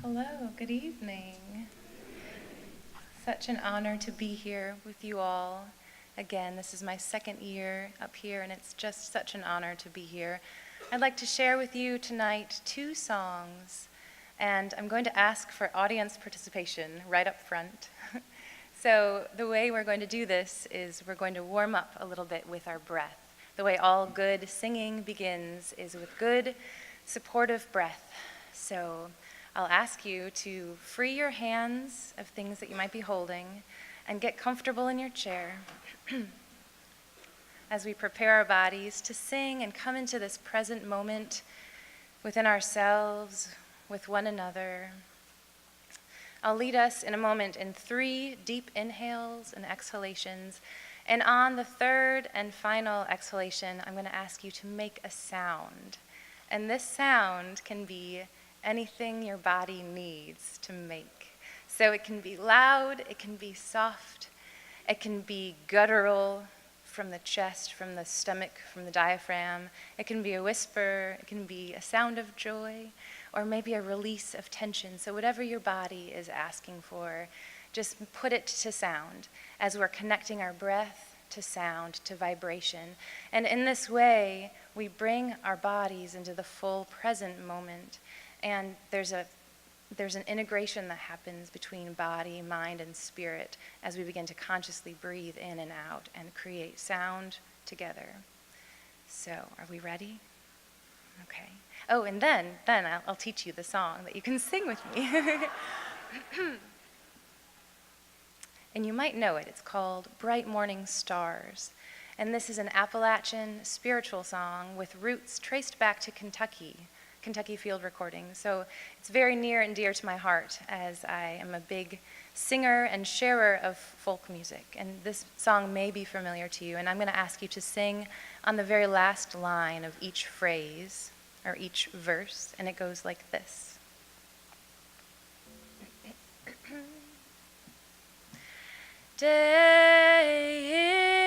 Hello, good evening. Such an honor to be here with you all. Again, this is my second year up here, and it's just such an honor to be here. I'd like to share with you tonight 2 songs, and I'm going to ask for audience participation right up front. So the way we're going to do this is we're going to warm up a little bit with our breath. The way all good singing begins is with good, supportive breath. So I'll ask you to free your hands of things that you might be holding and get comfortable in your chair as we prepare our bodies to sing and come into this present moment within ourselves, with one another. I'll lead us in a moment in 3 deep inhales and exhalations, and on the 3rd and final exhalation, I'm going to ask you to make a sound. And this sound can be anything your body needs to make. So it can be loud, it can be soft, it can be guttural from the chest, from the stomach, from the diaphragm. It can be a whisper, it can be a sound of joy, or maybe a release of tension. So whatever your body is asking for, just put it to sound as we're connecting our breath to sound, to vibration. And in this way, we bring our bodies into the full present moment. And there's an integration that happens between body, mind, and spirit as we begin to consciously breathe in and out and create sound together. So, are we ready? Okay. Oh, and then I'll teach you the song that you can sing with me. And you might know it. It's called Bright Morning Stars. And this is an Appalachian spiritual song with roots traced back to Kentucky field recordings. So it's very near and dear to my heart, as I am a big singer and sharer of folk music. And this song may be familiar to you, and I'm going to ask you to sing on the very last line of each phrase, or each verse, and it goes like this. Day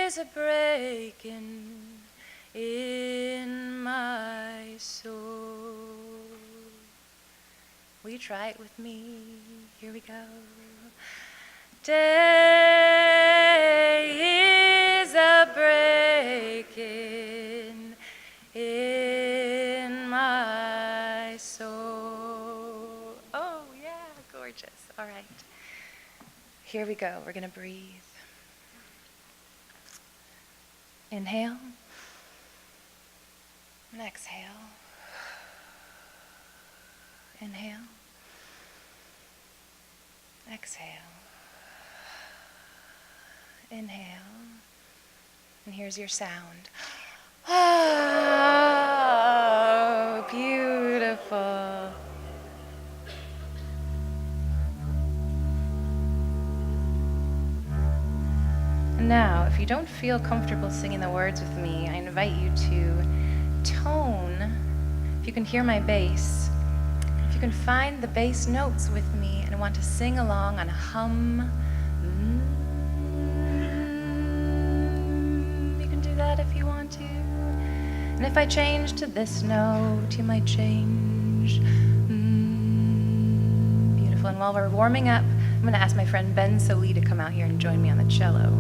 is a breaking in my soul. Will you try it with me? Here we go. Day is a breaking in my soul. Oh, yeah, gorgeous. All right. Here we go. We're going to breathe. Inhale. And exhale. Inhale. Exhale. Inhale. And here's your sound. Oh, beautiful. And now, if you don't feel comfortable singing the words with me, I invite you to tone. If you can hear my bass, if you can find the bass notes with me and want to sing along on a hum, you can do that if you want to. And if I change to this note, you might change. Beautiful. And while we're warming up, I'm going to ask my friend Ben Sollee to come out here and join me on the cello.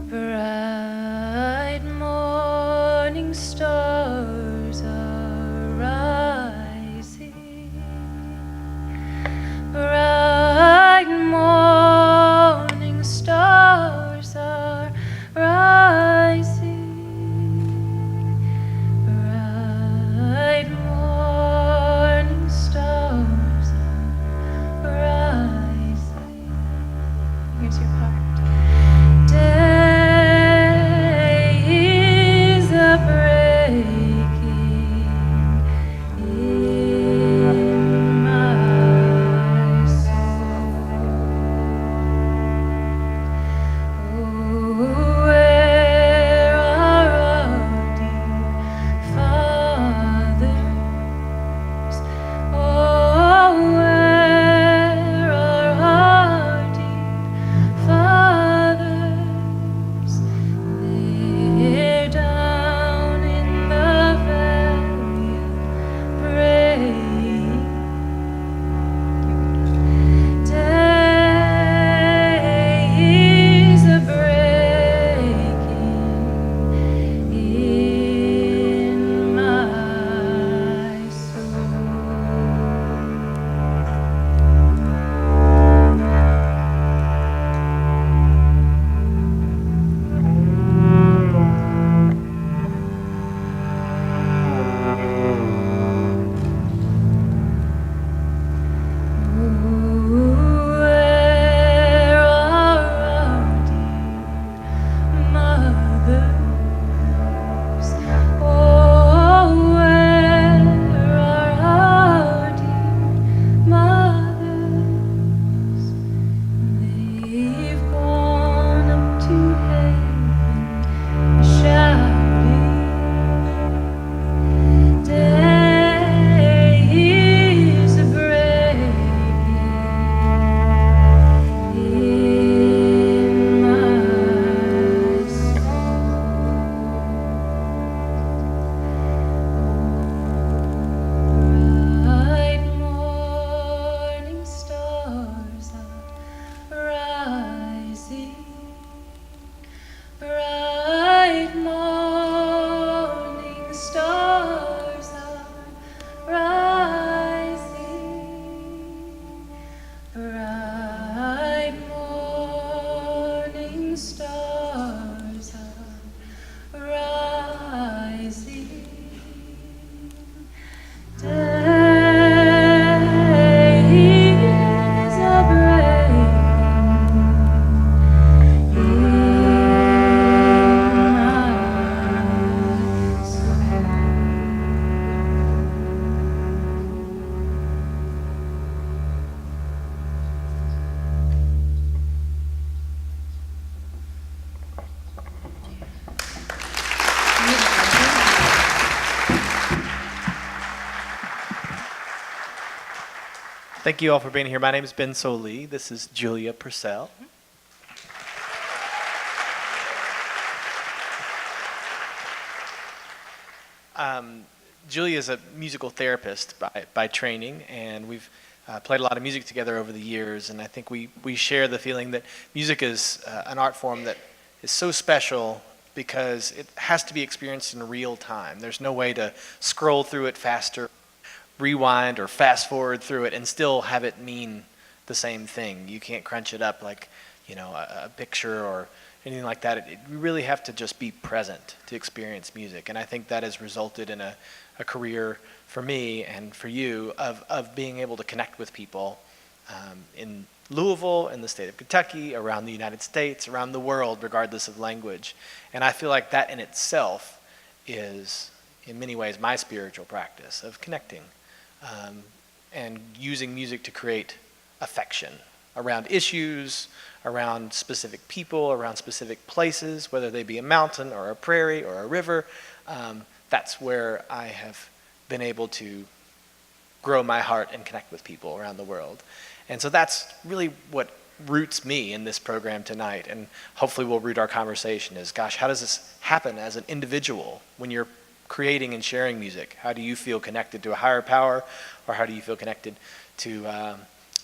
Bright morning stars are rising. Bright morning stars are rising. Bright morning stars are rising. Here's your part. Far Thank you all for being here. My name is Ben Sollee. This is Julia Purcell. Julia is a musical therapist by training, and we've played a lot of music together over the years, and I think we share the feeling that music is an art form that is so special because it has to be experienced in real time. There's no way to scroll through it faster, rewind or fast forward through it and still have it mean the same thing. You can't crunch it up like, a picture or anything like that. You really have to just be present to experience music. And I think that has resulted in a career for me and for you of being able to connect with people in Louisville, in the state of Kentucky, around the United States, around the world, regardless of language. And I feel like that in itself is, in many ways, my spiritual practice of connecting and using music to create affection around issues, around specific people, around specific places, whether they be a mountain or a prairie or a river. That's where I have been able to grow my heart and connect with people around the world. And so that's really what roots me in this program tonight, and hopefully will root our conversation is, gosh, how does this happen as an individual when you're creating and sharing music? How do you feel connected to a higher power, or how do you feel connected to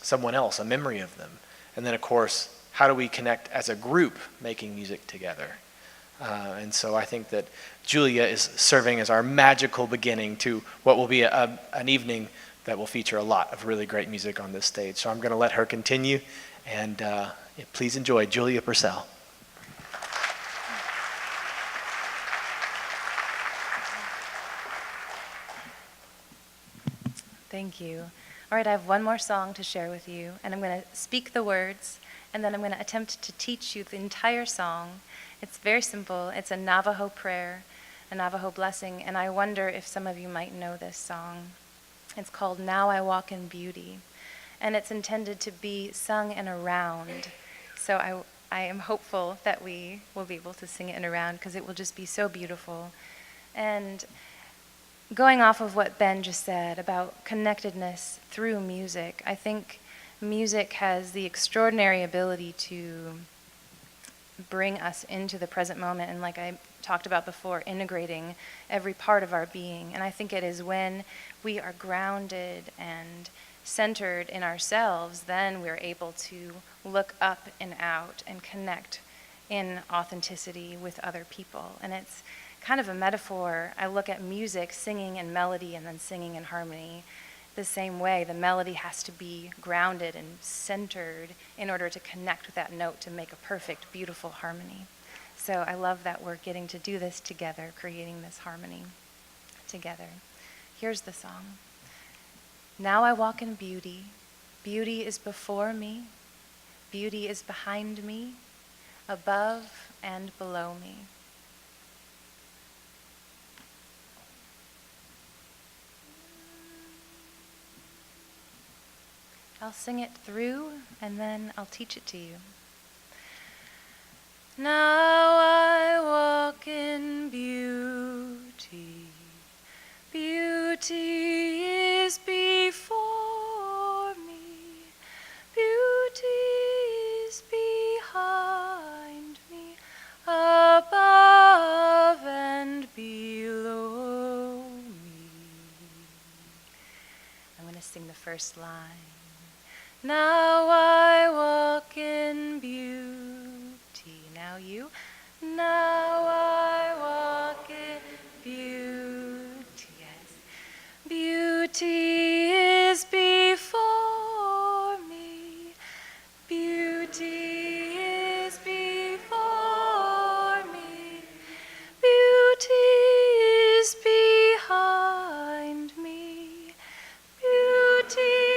someone else, a memory of them? And then, of course, how do we connect as a group making music together? And so I think that Julia is serving as our magical beginning to what will be an evening that will feature a lot of really great music on this stage. So I'm going to let her continue, and please enjoy Julia Purcell. Thank you. All right, I have one more song to share with you, and I'm going to speak the words, and then I'm going to attempt to teach you the entire song. It's very simple. It's a Navajo prayer, a Navajo blessing, and I wonder if some of you might know this song. It's called Now I Walk in Beauty, and it's intended to be sung in a round. So I am hopeful that we will be able to sing it in a round because it will just be so beautiful. And going off of what Ben just said about connectedness through music, I think music has the extraordinary ability to bring us into the present moment, and like I talked about before, integrating every part of our being. And I think it is when we are grounded and centered in ourselves, then we're able to look up and out and connect in authenticity with other people. And it's kind of a metaphor. I look at music, singing in melody and then singing in harmony. The same way, the melody has to be grounded and centered in order to connect with that note to make a perfect, beautiful harmony. So I love that we're getting to do this together, creating this harmony together. Here's the song. Now I walk in beauty. Beauty is before me. Beauty is behind me, above and below me. I'll sing it through, and then I'll teach it to you. Now I walk in beauty. Beauty is before me. Beauty is behind me, above and below me. I'm going to sing the first line. Now I walk in beauty. Now you. Now I walk in beauty. Yes. Beauty is before me. Beauty is before me. Beauty is behind me. Beauty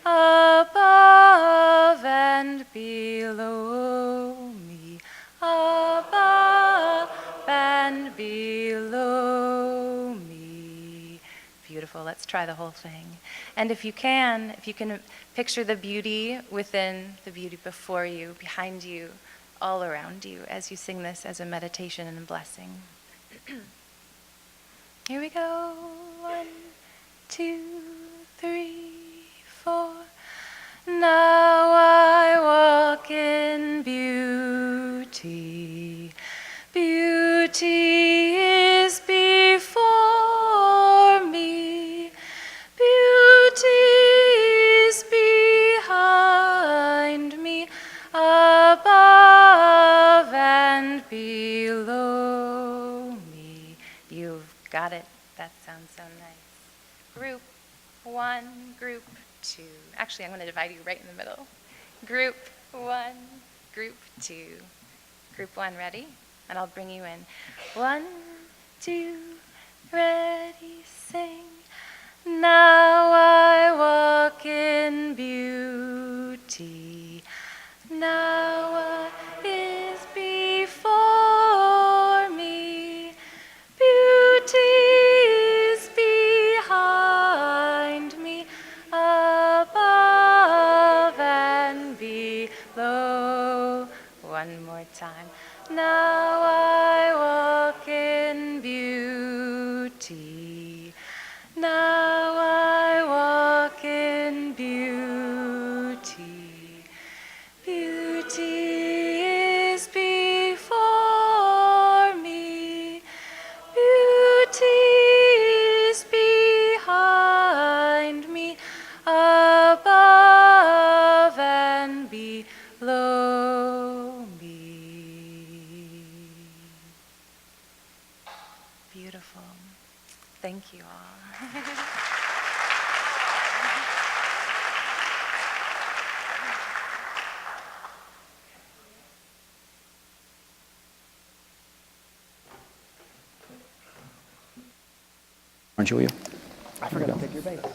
above and below me, above and below me. Beautiful. Let's try the whole thing. And if you can picture the beauty within, the beauty before you, behind you, all around you, as you sing this as a meditation and a blessing. Here we go. 1, 2, 3, 4. Now I walk in beauty. Beauty is before me. Beauty is behind me, above and below me. You've got it. That sounds so nice. Group 1, group 2. Actually, I'm going to divide you right in the middle. Group 1, group 2. Group 1, ready? And I'll bring you in. 1, 2, ready, sing. Now I walk in beauty. Now what is before me? Beauty is behind me, above and below. One more time. Now I walk in beauty. Now I walk in beauty. Beauty is before me. Beauty is behind me, above and below me. Beautiful. Thank you all. Julia. I forgot to take your bait. I'm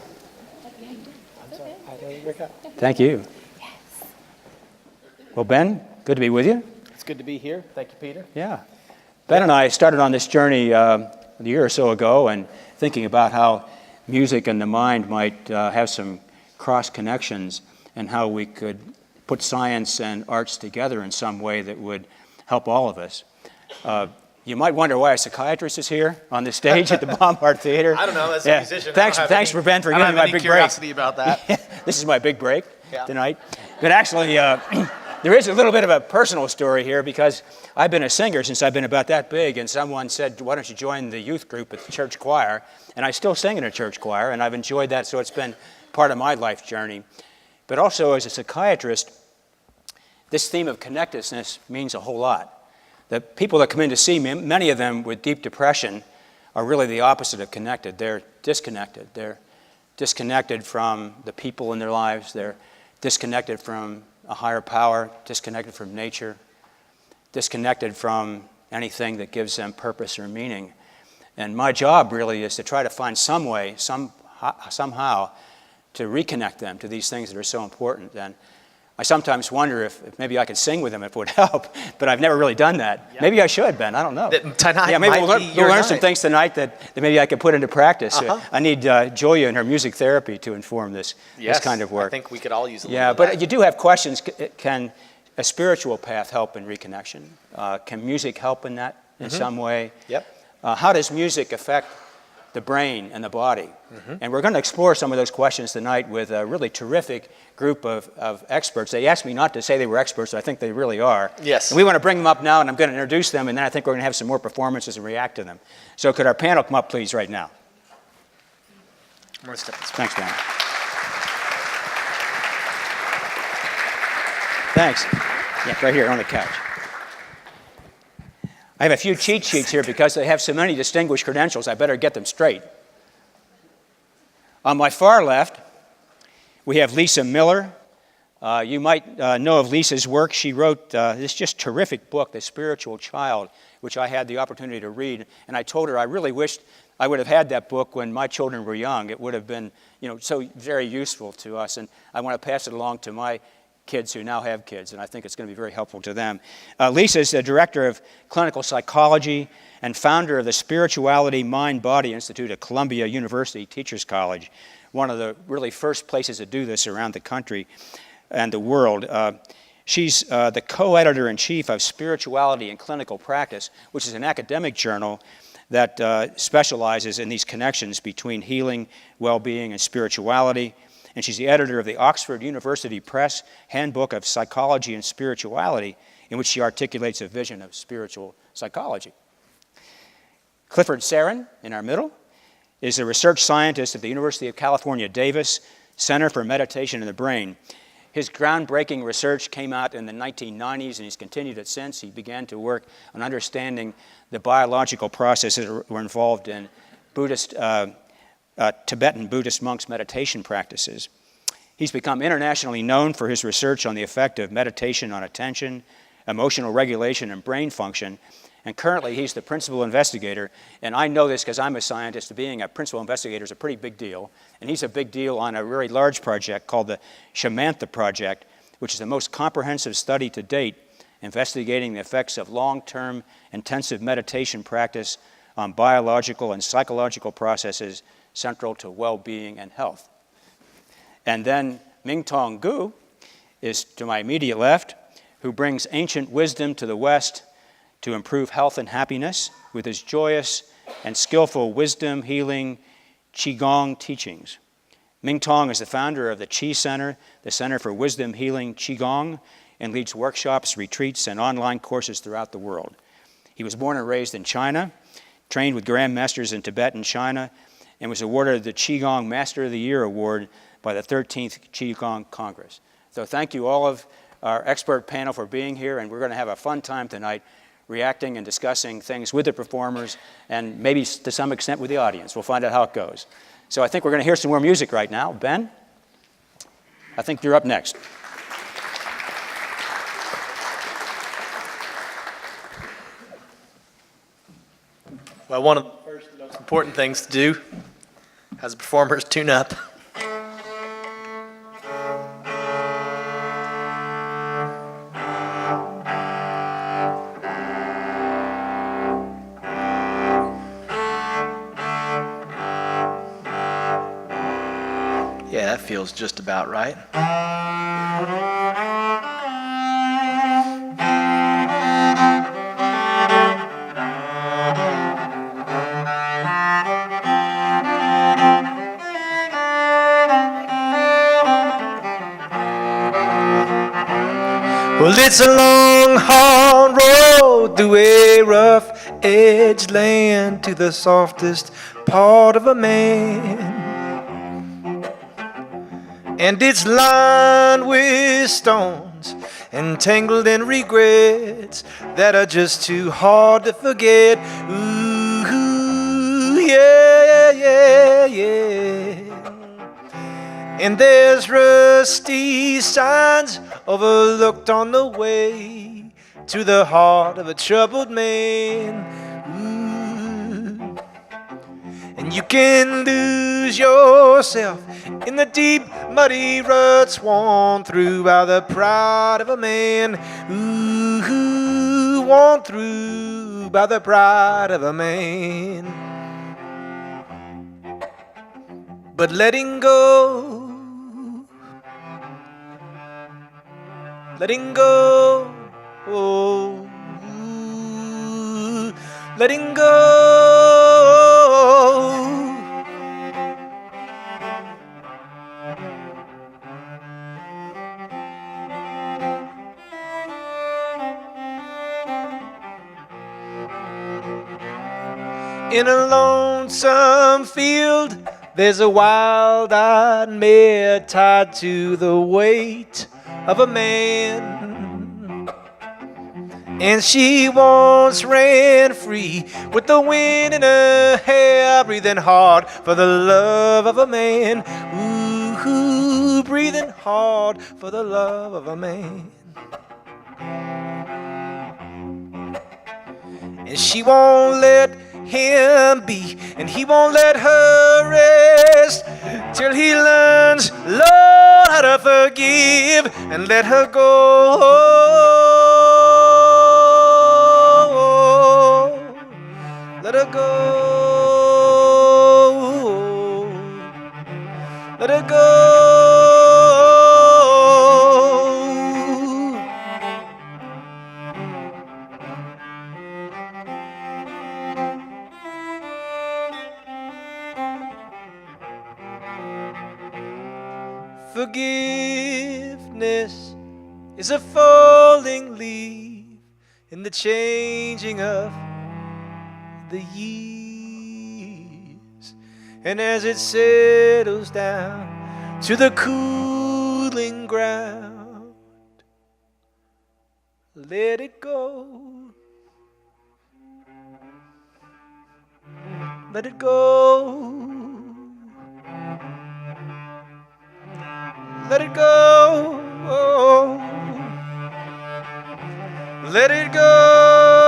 sorry. I didn't pick up. Thank you. Well, Ben, good to be with you. It's good to be here. Thank you, Peter. Yeah. Ben and I started on this journey a year or so ago and thinking about how music and the mind might have some cross connections and how we could put science and arts together in some way that would help all of us. You might wonder why a psychiatrist is here on the stage at the Bombard Theater. I don't know. That's a musician. Thanks for Ben for giving me my big break. Curiosity about that. This is my big break tonight. But actually, there is a little bit of a personal story here because I've been a singer since I've been about that big, and someone said, why don't you join the youth group at the church choir? And I still sing in a church choir, and I've enjoyed that, so it's been part of my life journey. But also, as a psychiatrist, this theme of connectedness means a whole lot. The people that come in to see me, many of them with deep depression, are really the opposite of connected. They're disconnected. They're disconnected from the people in their lives. They're disconnected from a higher power, disconnected from nature, disconnected from anything that gives them purpose or meaning. And my job really is to try to find some way, somehow, to reconnect them to these things that are so important. And I sometimes wonder if maybe I could sing with them if it would help, but I've never really done that. Yep. Maybe I should, Ben. I don't know. Tonight maybe we'll learn some things tonight that maybe I could put into practice. I need Julia and her music therapy to inform this kind of work. I think we could all use a little bit of that. You do have questions. Can a spiritual path help in reconnection? Can music help in that in some way? Yep. How does music affect the brain and the body? And we're going to explore some of those questions tonight with a really terrific group of experts. They asked me not to say they were experts, but I think they really are. Yes. And we want to bring them up now, and I'm going to introduce them, and then I think we're going to have some more performances and react to them. So could our panel come up, please, right now? Thanks, Ben. Thanks. Yeah, right here on the couch. I have a few cheat sheets here because they have so many distinguished credentials. I better get them straight. On my far left, we have Lisa Miller. You might know of Lisa's work. She wrote this just terrific book, The Spiritual Child, which I had the opportunity to read. And I told her I really wished I would have had that book when my children were young. It would have been, so very useful to us. And I want to pass it along to my kids who now have kids, and I think it's going to be very helpful to them. Lisa is the director of clinical psychology and founder of the Spirituality Mind-Body Institute at Columbia University Teachers College, one of the really first places to do this around the country and the world. She's the co-editor-in-chief of Spirituality and Clinical Practice, which is an academic journal that specializes in these connections between healing, well-being, and spirituality. And she's the editor of the Oxford University Press Handbook of Psychology and Spirituality, in which she articulates a vision of spiritual psychology. Clifford Sarin, in our middle, is a research scientist at the University of California, Davis Center for Meditation in the Brain. His groundbreaking research came out in the 1990s, and he's continued it since. He began to work on understanding the biological processes that were involved in Tibetan Buddhist monks' meditation practices. He's become internationally known for his research on the effect of meditation on attention, emotional regulation, and brain function. And currently, he's the principal investigator. And I know this because I'm a scientist. Being a principal investigator is a pretty big deal. And he's a big deal on a very large project called the Shamantha Project, which is the most comprehensive study to date investigating the effects of long-term intensive meditation practice on biological and psychological processes central to well-being and health. And then Mingtong Gu is to my immediate left, who brings ancient wisdom to the West to improve health and happiness with his joyous and skillful wisdom, healing, Qigong teachings. Mingtong is the founder of the Qi Center, the Center for Wisdom, Healing, Qigong, and leads workshops, retreats, and online courses throughout the world. He was born and raised in China, trained with grandmasters in Tibet and China, and was awarded the Qigong Master of the Year Award by the 13th Qigong Congress. So thank you all of our expert panel for being here, and we're going to have a fun time tonight reacting and discussing things with the performers and maybe to some extent with the audience. We'll find out how it goes. So I think we're going to hear some more music right now. Ben, I think you're up next. Well, one of the first and most important things to do as a performer is tune up. Yeah, that feels just about right. Well, it's a long, hard road through a rough-edged land to the softest part of a man. And it's lined with stones and tangled in regrets that are just too hard to forget. Ooh, yeah, yeah, yeah. And there's rusty signs overlooked on the way to the heart of a troubled man. Ooh. And you can lose yourself in the deep, muddy ruts worn through by the pride of a man. Ooh, worn through by the pride of a man. But letting go, letting go, oh, letting go. In a lonesome field, there's a wild-eyed mare tied to the weight of a man. And she once ran free with the wind in her hair, breathing hard for the love of a man. Ooh, breathing hard for the love of a man. And she won't let him be, and he won't let her rest till he learns, Lord, how to forgive and let her go. Let her go. Let her go. Connectedness is a falling leaf in the changing of the years. And as it settles down to the cooling ground, let it go. Let it go. Let it go. Let it go.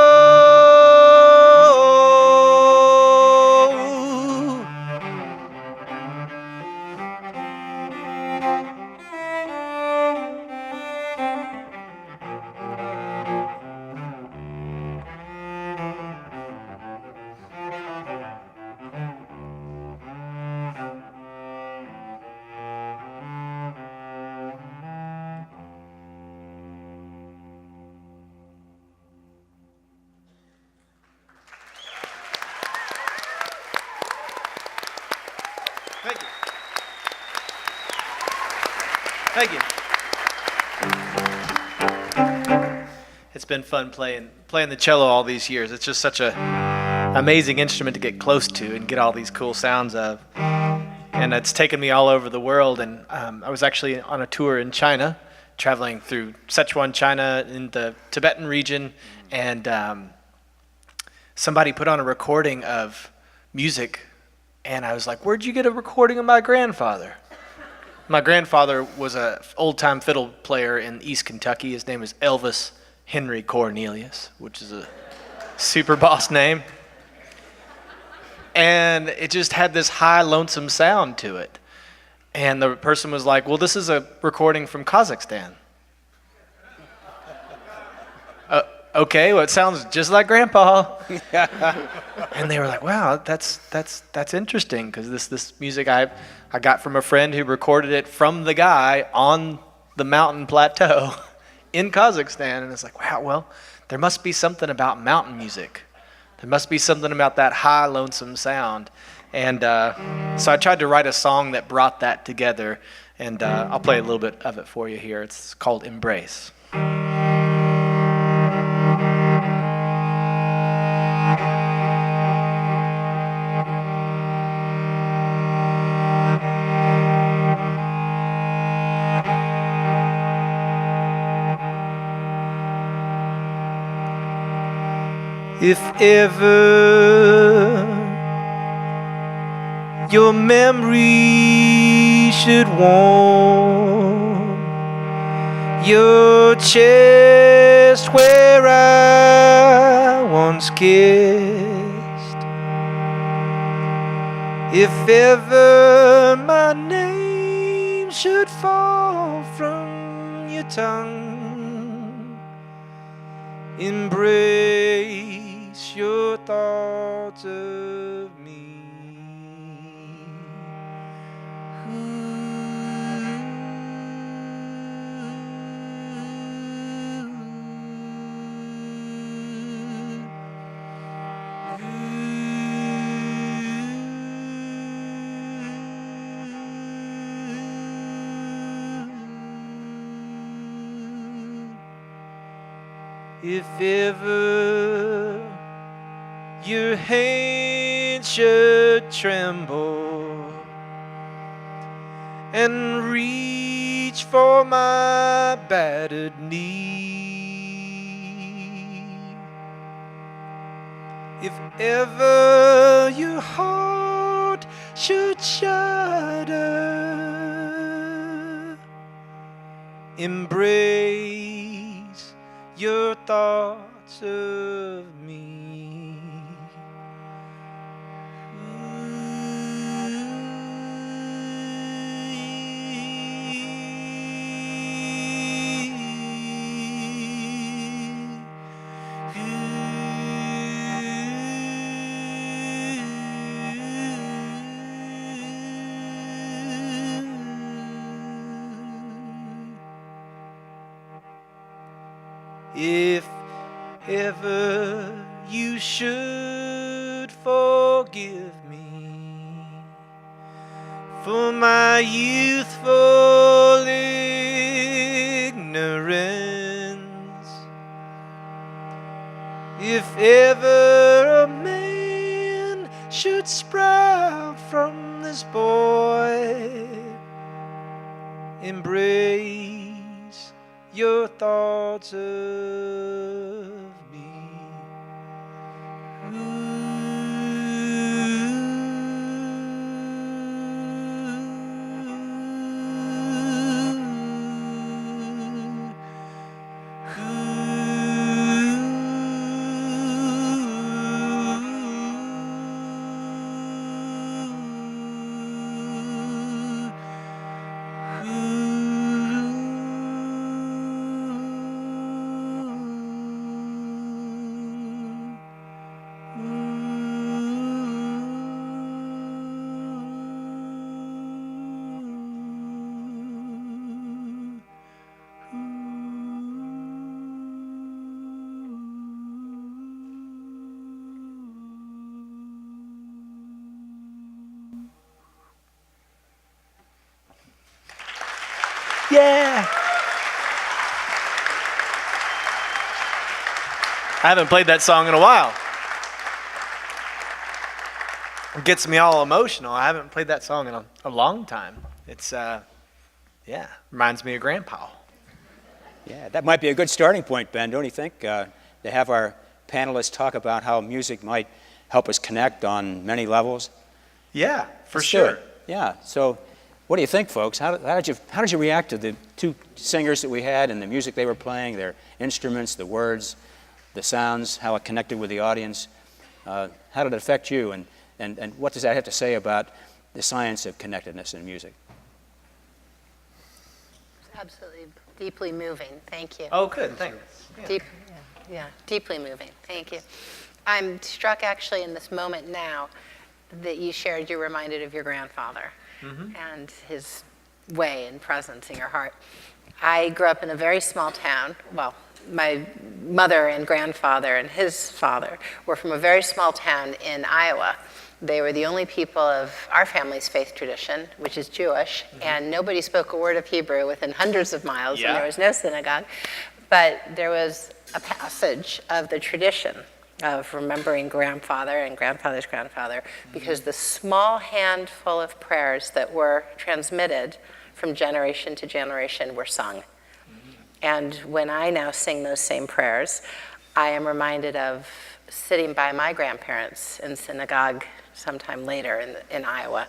Thank you. Thank you. It's been fun playing the cello all these years. It's just such a amazing instrument to get close to and get all these cool sounds of. And it's taken me all over the world. And I was actually on a tour in China, traveling through Sichuan, China, in the Tibetan region, and somebody put on a recording of music. And I was like, where'd you get a recording of my grandfather? My grandfather was an old-time fiddle player in East Kentucky. His name is Elvis Henry Cornelius, which is a super boss name. And it just had this high, lonesome sound to it. And the person was like, well, this is a recording from Kazakhstan. Okay, well, it sounds just like Grandpa. And they were like, wow, that's interesting, because this music I got from a friend who recorded it from the guy on the mountain plateau in Kazakhstan. And it's like, wow, well, there must be something about mountain music. There must be something about that high, lonesome sound. And so I tried to write a song that brought that together. And I'll play a little bit of it for you here. It's called Embrace. If ever your memory should warm your chest where I once kissed, if ever my name should fall from your tongue, embrace your thoughts of me. If ever your hand should tremble and reach for my battered knee, if ever your heart should shudder, embrace your thoughts of me. If ever you should forgive me for my youthful If ever a man should sprout from this boy, embrace your thoughts of me. Yeah. I haven't played that song in a while. It gets me all emotional. I haven't played that song in a long time. It's, reminds me of Grandpa. Yeah, that might be a good starting point, Ben, don't you think? To have our panelists talk about how music might help us connect on many levels. Yeah, for Let's do sure. it. Yeah, so what do you think, folks? How did you react to the two singers that we had and the music they were playing, their instruments, the words, the sounds, how it connected with the audience? How did it affect you, and what does that have to say about the science of connectedness in music? Absolutely deeply moving. Thank you. Oh, good. Thanks. Yeah. Deeply moving. Thank you. I'm struck actually in this moment now that you shared, you're reminded of your grandfather and his way and presence in your heart. I grew up in a very small town. Well, my mother and grandfather and his father were from a very small town in Iowa. They were the only people of our family's faith tradition, which is Jewish, and nobody spoke a word of Hebrew within hundreds of miles, and there was no synagogue. But there was a passage of the tradition of remembering grandfather and grandfather's grandfather, because the small handful of prayers that were transmitted from generation to generation were sung. And when I now sing those same prayers, I am reminded of sitting by my grandparents in synagogue sometime later in Iowa.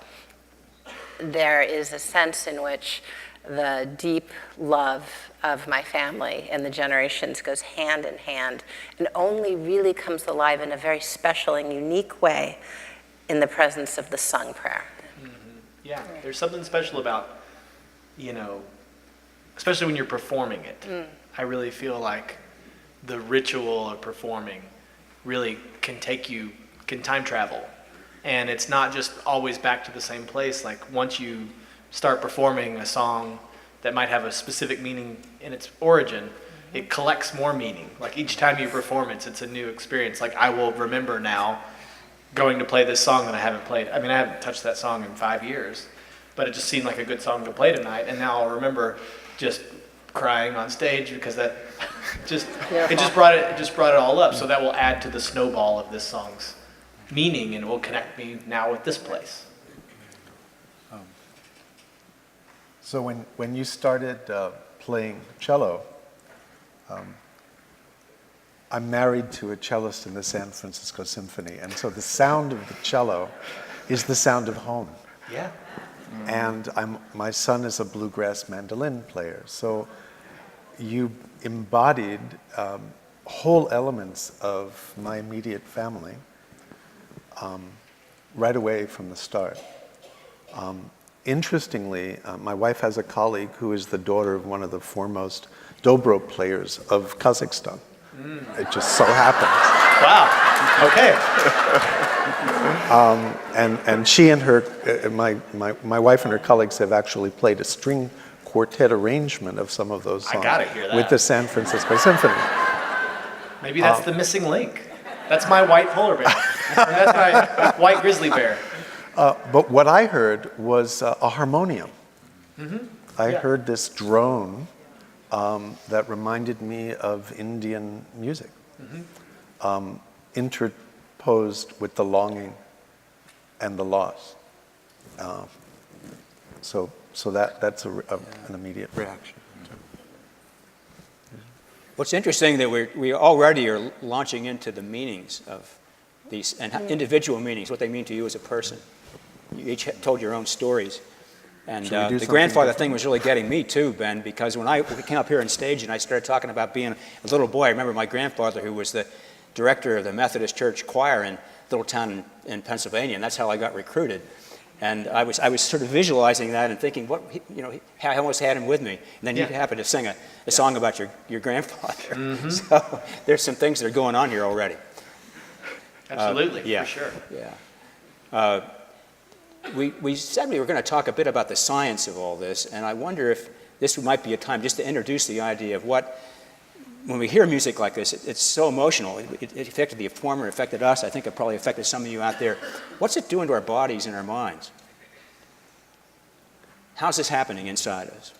There is a sense in which the deep love of my family and the generations goes hand in hand and only really comes alive in a very special and unique way in the presence of the sung prayer. Yeah, there's something special about, especially when you're performing it. I really feel like the ritual of performing really can time travel. And it's not just always back to the same place. Like once you start performing a song that might have a specific meaning in its origin, it collects more meaning. Like each time you perform it, it's a new experience. Like I will remember now going to play this song that I haven't played. I mean, I haven't touched that song in 5 years, but it just seemed like a good song to play tonight. And now I'll remember just crying on stage because that it just brought it all up. So that will add to the snowball of this song's meaning, and it will connect me now with this place. So when you started playing cello, I'm married to a cellist in the San Francisco Symphony, and so the sound of the cello is the sound of home. Yeah. And my son is a bluegrass mandolin player, so you embodied whole elements of my immediate family right away from the start. Interestingly, my wife has a colleague who is the daughter of one of the foremost dobro players of Kazakhstan. It just so happens. Wow. Okay. And she and her, my wife and her colleagues have actually played a string quartet arrangement of some of those songs I gotta hear that. with the San Francisco Symphony. Maybe that's the missing link. That's my white polar bear. Or that's my white grizzly bear. But what I heard was a harmonium. I Yeah. heard this drone that reminded me of Indian music. interposed with the longing and the loss. So that's an immediate reaction. What's interesting that we already are launching into the meanings of these, and individual meanings, what they mean to you as a person. You each told your own stories. And the grandfather thing was really getting me too, Ben, because when we came up here on stage and I started talking about being a little boy, I remember my grandfather, who was the director of the Methodist Church choir in a little town in Pennsylvania, and that's how I got recruited. And I was sort of visualizing that and thinking, I almost had him with me. And then you happened to sing a song about your grandfather. Mm-hmm. So there's some things that are going on here already. Absolutely, for sure. Yeah. We said we were going to talk a bit about the science of all this, and I wonder if this might be a time just to introduce the idea of when we hear music like this, it's so emotional. It affected the performer, it affected us. I think it probably affected some of you out there. What's it doing to our bodies and our minds? How's this happening inside us?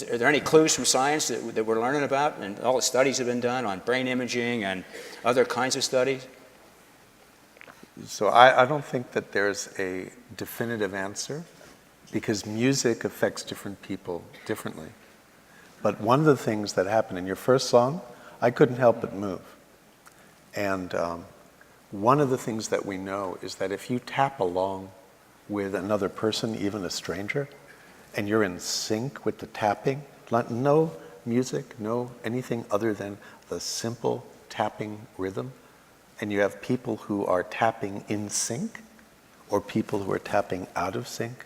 Are there any clues from science that we're learning about? And all the studies have been done on brain imaging and other kinds of studies. So I don't think that there's a definitive answer, because music affects different people differently. But one of the things that happened in your first song, I couldn't help but move. And one of the things that we know is that if you tap along with another person, even a stranger, and you're in sync with the tapping, no music, no anything other than the simple tapping rhythm, and you have people who are tapping in sync or people who are tapping out of sync,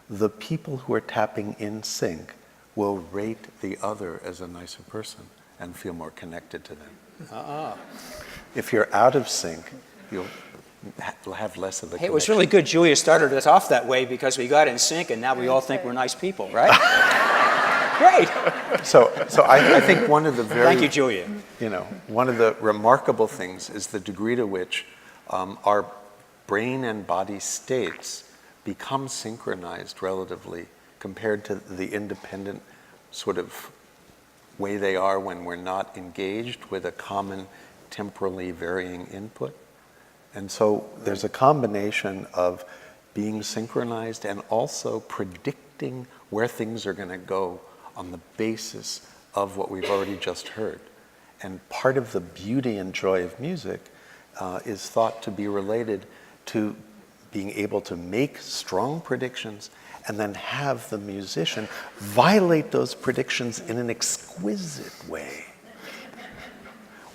the people who are tapping in sync will rate the other as a nicer person and feel more connected to them. If you're out of sync, you'll have less of the connection. It was really good Julia started us off that way, because we got in sync and now we all think we're nice people, right? Great. So I think one of the Thank you, Julia. One of the remarkable things is the degree to which our brain and body states become synchronized relatively compared to the independent sort of way they are when we're not engaged with a common temporally varying input. And so there's a combination of being synchronized and also predicting where things are going to go on the basis of what we've already just heard. And part of the beauty and joy of music is thought to be related to being able to make strong predictions and then have the musician violate those predictions in an exquisite way,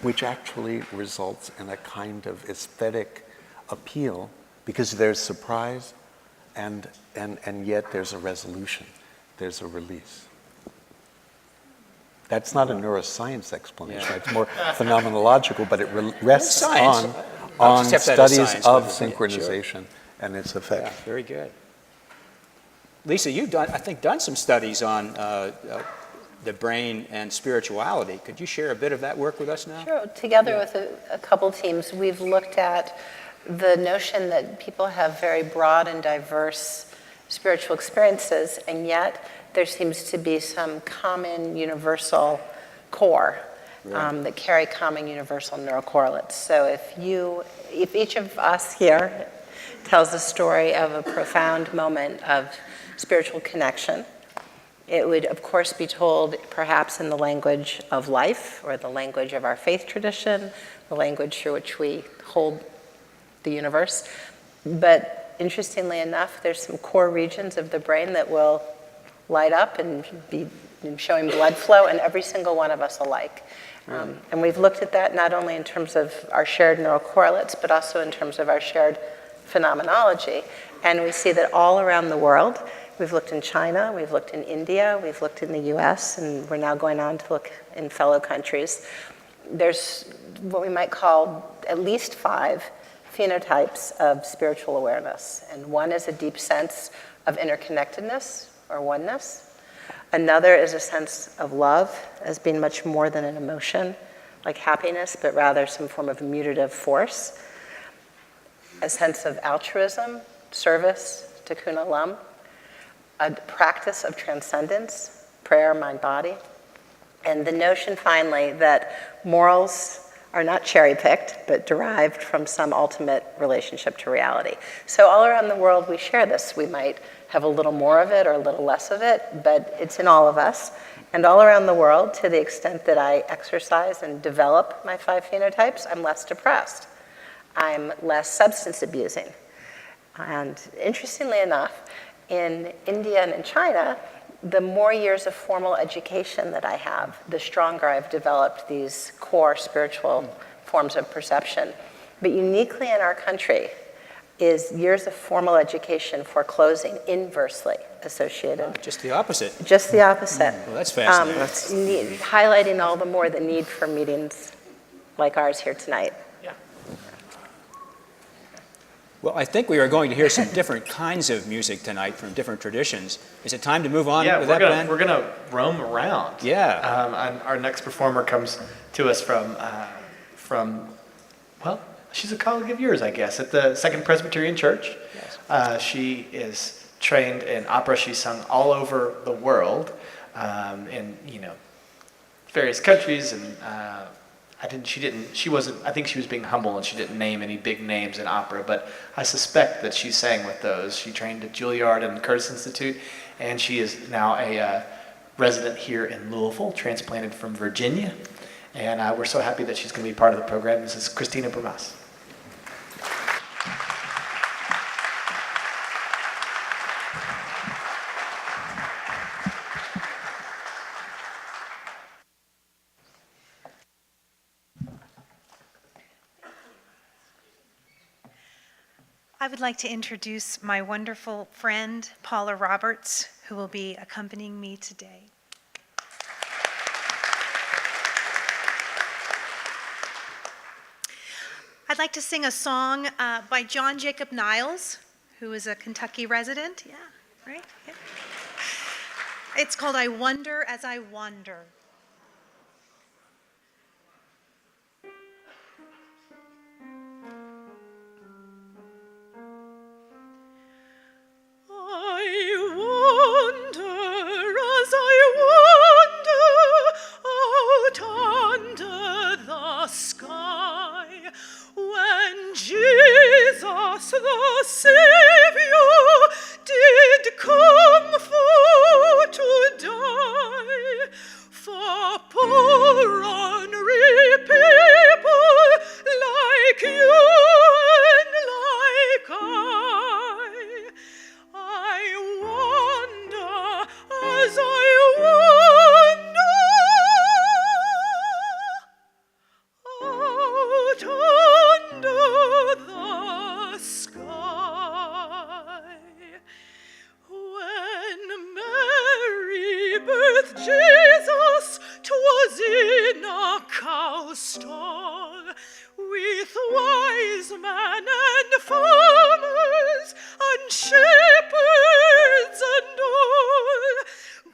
which actually results in a kind of aesthetic appeal, because there's surprise and yet there's a resolution, there's a release. That's not a neuroscience explanation, it's more phenomenological, but it rests on studies of synchronization and its effect. Yeah, very good. Lisa, you've done some studies on the brain and spirituality. Could you share a bit of that work with us now? Sure. Together with a couple teams, we've looked at the notion that people have very broad and diverse spiritual experiences, and yet there seems to be some common universal core that carry common universal neurocorrelates. So if each of us here tells a story of a profound moment of spiritual connection, it would, of course, be told perhaps in the language of life, or the language of our faith tradition, the language through which we hold the universe. But interestingly enough, there's some core regions of the brain that will light up and be showing blood flow in every single one of us alike. And we've looked at that not only in terms of our shared neurocorrelates, but also in terms of our shared phenomenology. And we see that all around the world, we've looked in China, we've looked in India, we've looked in the US, and we're now going on to look in fellow countries. There's what we might call at least 5 phenotypes of spiritual awareness. And one is a deep sense of interconnectedness or oneness. Another is a sense of love as being much more than an emotion, like happiness, but rather some form of mutative force. A sense of altruism, service, tikkun olam. A practice of transcendence, prayer, mind, body. And the notion, finally, that morals are not cherry-picked, but derived from some ultimate relationship to reality. So all around the world, we share this. We might have a little more of it or a little less of it, but it's in all of us. And all around the world, to the extent that I exercise and develop my 5 phenotypes, I'm less depressed. I'm less substance abusing. And interestingly enough, in India and in China, the more years of formal education that I have, the stronger I've developed these core spiritual forms of perception. But uniquely in our country is years of formal education foreclosing inversely associated. Just the opposite. Just the opposite. Well, that's fascinating. Highlighting all the more the need for meetings like ours here tonight. Well, I think we are going to hear some different kinds of music tonight from different traditions. Is it time to move on with that, Ben? We're gonna roam around. Yeah. And our next performer comes to us from, well, she's a colleague of yours, I guess, at the Second Presbyterian Church. Yes. She is trained in opera. She's sung all over the world, in various countries, and I think she was being humble and she didn't name any big names in opera, but I suspect that she sang with those. She trained at Juilliard and Curtis Institute, and she is now a resident here in Louisville, transplanted from Virginia, and we're so happy that she's going to be part of the program. This is Christina Bermas. I would like to introduce my wonderful friend, Paula Roberts, who will be accompanying me today. I'd like to sing a song by John Jacob Niles, who is a Kentucky resident. Yeah, right? Yeah. It's called I Wonder as I Wander. The Savior did come for to die for poor unreal people like you and like I. I wonder as I wonder out under the sky. When Mary birthed Jesus, 'twas in a cow stall, with wise men and farmers and shepherds and all.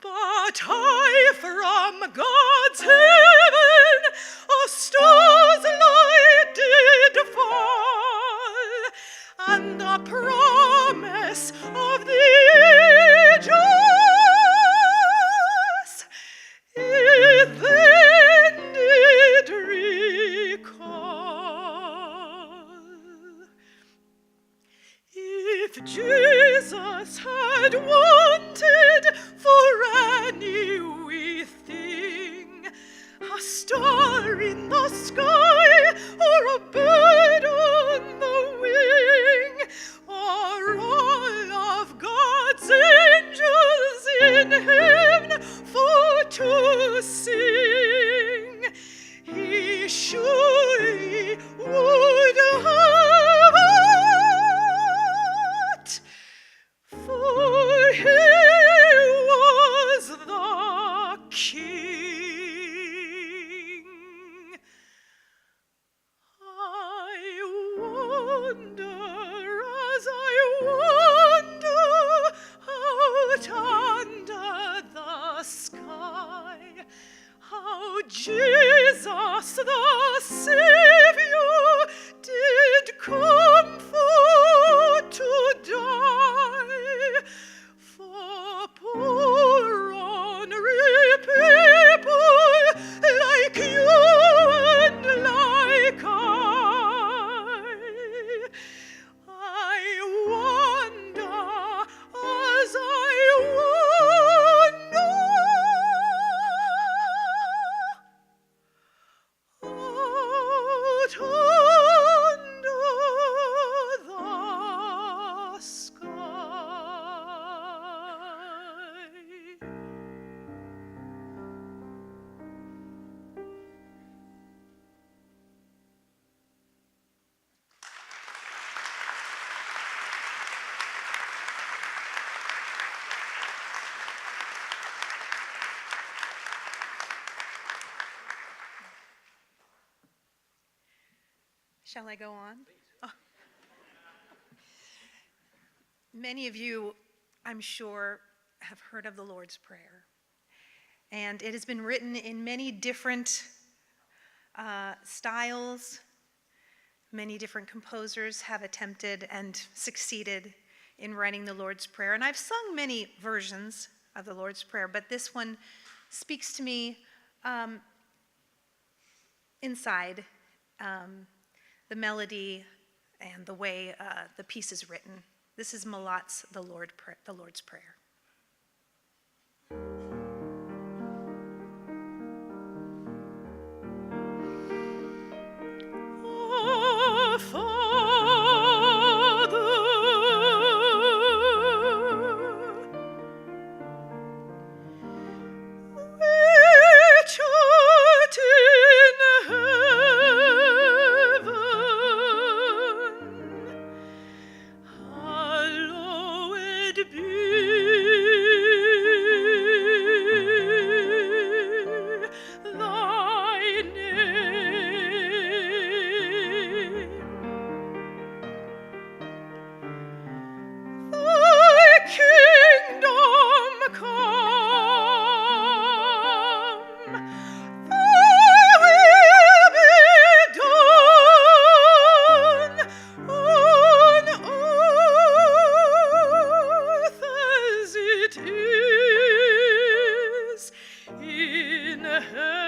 But I from God's heaven a star's light did fall, and the promise of the ages it then did recall. If Jesus had wanted for any wee thing, a star in the sky or a bird on the wing, or all of God's angels in heaven for to sing, he surely would have it, for he was the King. I wonder as I wander out under the sky, how Jesus the Savior did come for to die for poor ornery people like you and like Shall I go on? Oh. Many of you, I'm sure, have heard of the Lord's Prayer. And it has been written in many different styles. Many different composers have attempted and succeeded in writing the Lord's Prayer. And I've sung many versions of the Lord's Prayer, but this one speaks to me inside the melody and the way the piece is written. This is Malat's The Lord's Prayer. Our Father, which art in heaven, hallowed be thy name. Thy kingdom come, thy will be done on earth as it is in heaven.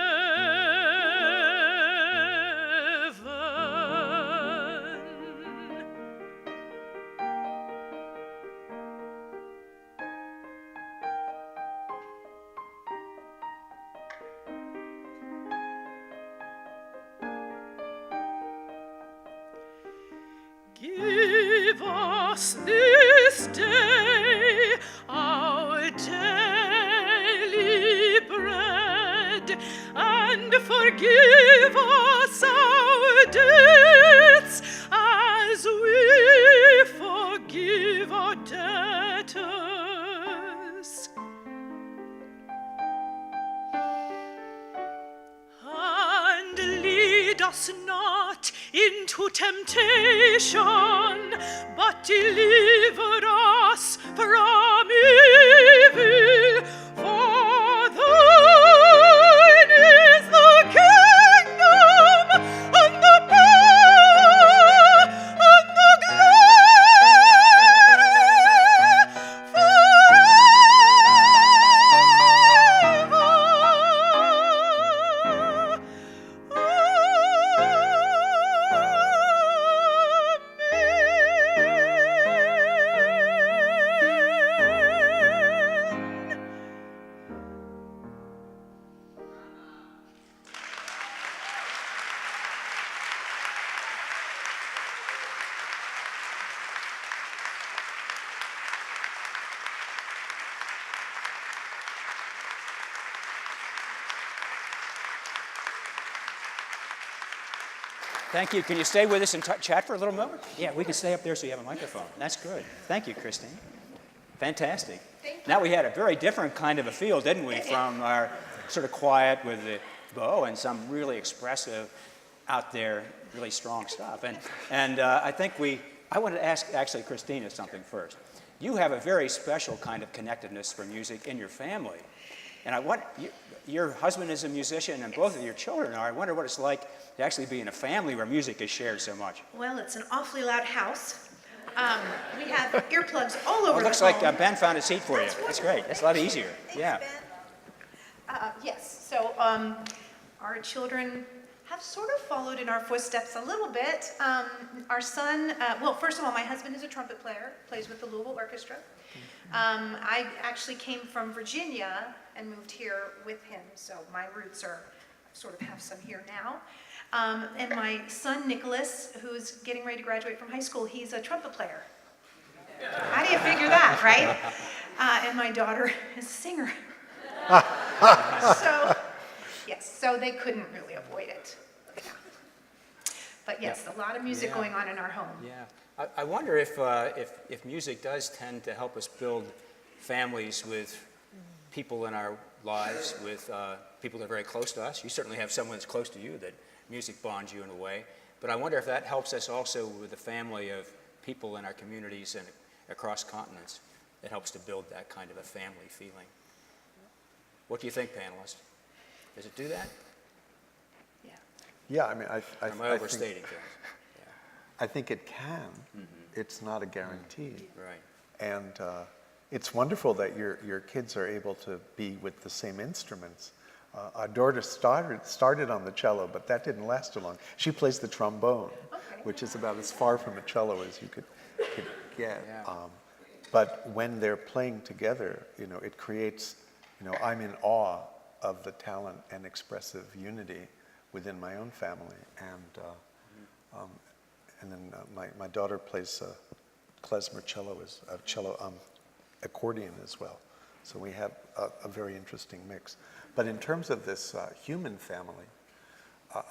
Give us this day our daily bread, and forgive us our debts as we forgive our debtors. And lead us not into temptation, but deliver us from evil. For thine is the kingdom, and the power, and the glory Thank you. Can you stay with us and chat for a little moment? Yeah, we can stay up there so you have a microphone. That's good. Thank you, Christine. Fantastic. Now we had a very different kind of a feel, didn't we, from our sort of quiet with the bow and some really expressive, out there, really strong stuff. And I think I wanted to ask actually Christina something first. You have a very special kind of connectedness for music in your family. And your husband is a musician and both of your children are. I wonder what it's like to actually be in a family where music is shared so much. Well, it's an awfully loud house. We have earplugs all over It looks the like home. Ben found a seat for you. That's great. That's a lot easier. Thanks, Yeah. Ben. Yes, so our children have sort of followed in our footsteps a little bit. Our son, well, first of all, my husband is a trumpet player, plays with the Louisville Orchestra. I actually came from Virginia and moved here with him, so my roots are, sort of have some here now. And my son, Nicholas, who's getting ready to graduate from high school, he's a trumpet player. How do you figure that, right? And my daughter is a singer. So, yes, so they couldn't really avoid it. Yeah. But yes, a lot of music going on in our home. Yeah. I wonder if music does tend to help us build families with people in our lives, with people that are very close to us. You certainly have someone that's close to you that music bonds you in a way. But I wonder if that helps us also with the family of people in our communities and across continents. It helps to build that kind of a family feeling. What do you think, panelists? Does it do that? Yeah, I mean, Am I overstating things? I think it can. It's not a guarantee. Right. And it's wonderful that your kids are able to be with the same instruments. Our daughter started on the cello, but that didn't last too long. She plays the trombone, which is about as far from a cello as you could get. Yeah. But when they're playing together, it creates, I'm in awe of the talent and expressive unity within my own family. And then my daughter plays klezmer cello, accordion as well. So we have a very interesting mix. But in terms of this human family,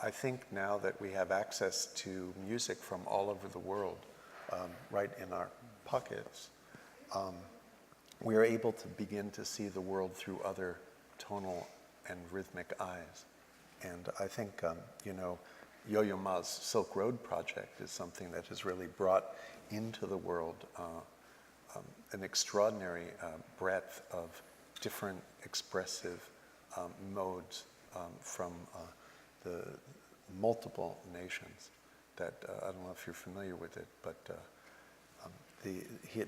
I think now that we have access to music from all over the world, right in our pockets, we are able to begin to see the world through other tonal and rhythmic eyes. And I think, Yo-Yo Ma's Silk Road project is something that has really brought into the world an extraordinary breadth of different expressive modes from the multiple nations that, I don't know if you're familiar with it, but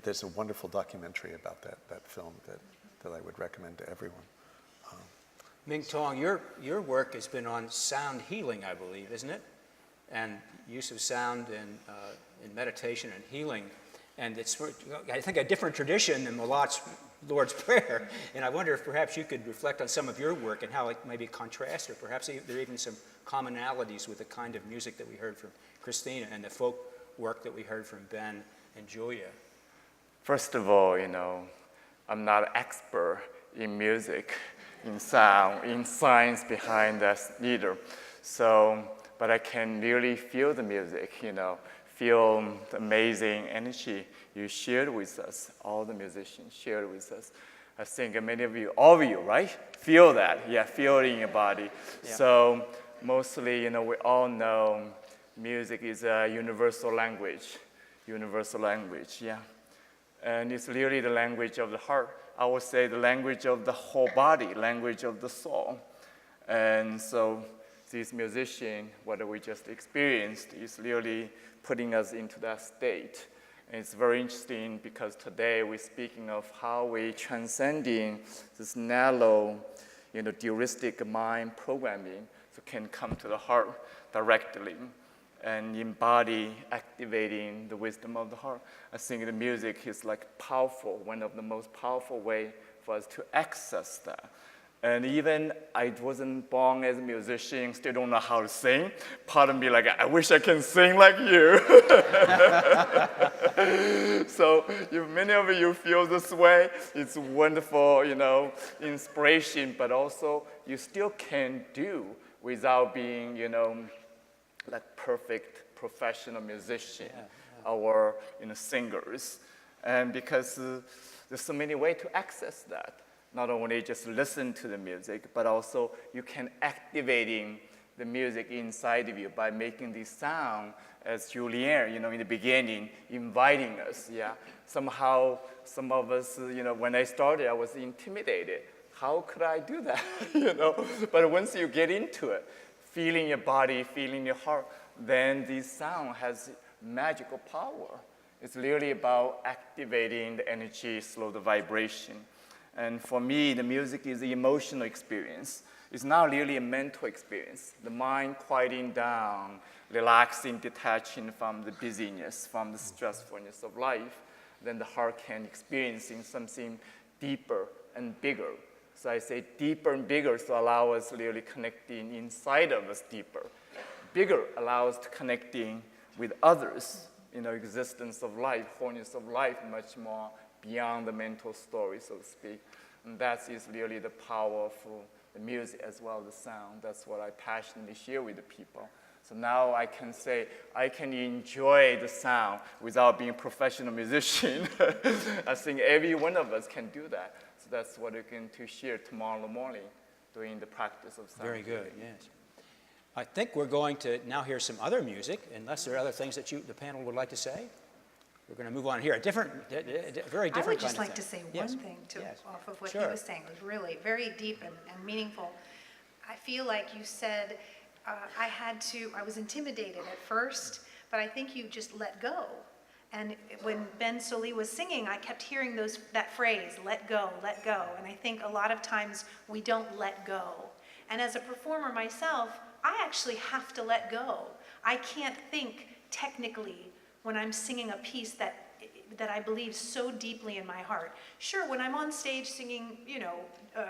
there's a wonderful documentary about that film that I would recommend to everyone. Ming Tong, your work has been on sound healing, I believe, isn't it? And use of sound in meditation and healing. And it's, I think, a different tradition than the Lord's Prayer. And I wonder if perhaps you could reflect on some of your work and how it maybe contrasts, or perhaps there are even some commonalities with the kind of music that we heard from Christina and the folk work that we heard from Ben and Julia. First of all, I'm not an expert in music, in sound, in science behind us neither. So, but I can really feel the music, feel the amazing energy you shared with us, all the musicians shared with us. I think many of you, all of you, right? Feel that, feel it in your body. Yeah. So mostly, we all know music is a universal language, yeah. And it's really the language of the heart. I would say the language of the whole body, language of the soul. And so this musician, what we just experienced, is really putting us into that state. And it's very interesting because today we're speaking of how we transcending this narrow, dualistic mind programming, so can come to the heart directly and embody, activating the wisdom of the heart. I think the music is powerful, one of the most powerful way for us to access that. And even I wasn't born as a musician, still don't know how to sing. Part of me I wish I can sing like you. So if many of you feel this way, it's wonderful, inspiration, but also you still can do without being, perfect professional musician or singers. And because there's so many ways to access that. Not only just listen to the music, but also you can activating the music inside of you by making this sound, as Julien, in the beginning, inviting us. Somehow, some of us, when I started, I was intimidated. How could I do that? But once you get into it, feeling your body, feeling your heart, then this sound has magical power. It's really about activating the energy, slow the vibration. And for me, the music is the emotional experience. It's not really a mental experience. The mind quieting down, relaxing, detaching from the busyness, from the stressfulness of life. Then the heart can experience something deeper and bigger. So I say deeper and bigger to allow us really connecting inside of us deeper. Bigger allows us to connecting with others, existence of life, wholeness of life, much more beyond the mental story, so to speak. And that is really the power of the music as well as the sound. That's what I passionately share with the people. So now I can say I can enjoy the sound without being a professional musician. I think every one of us can do that. So that's what we're going to share tomorrow morning during the practice of sound. Very good, yes. I think we're going to now hear some other music, unless there are other things that the panel would like to say. We're going to move on here. A different, very different I would kind just of like thing. to say Yes. one thing Yes. off of what Sure. he was saying. It was really very deep and meaningful. I feel like you said, I was intimidated at first, but I think you just let go. And when Ben Sollee was singing, I kept hearing that phrase, let go, let go. And I think a lot of times we don't let go. And as a performer myself, I actually have to let go. I can't think technically when I'm singing a piece that I believe so deeply in my heart. Sure, when I'm on stage singing,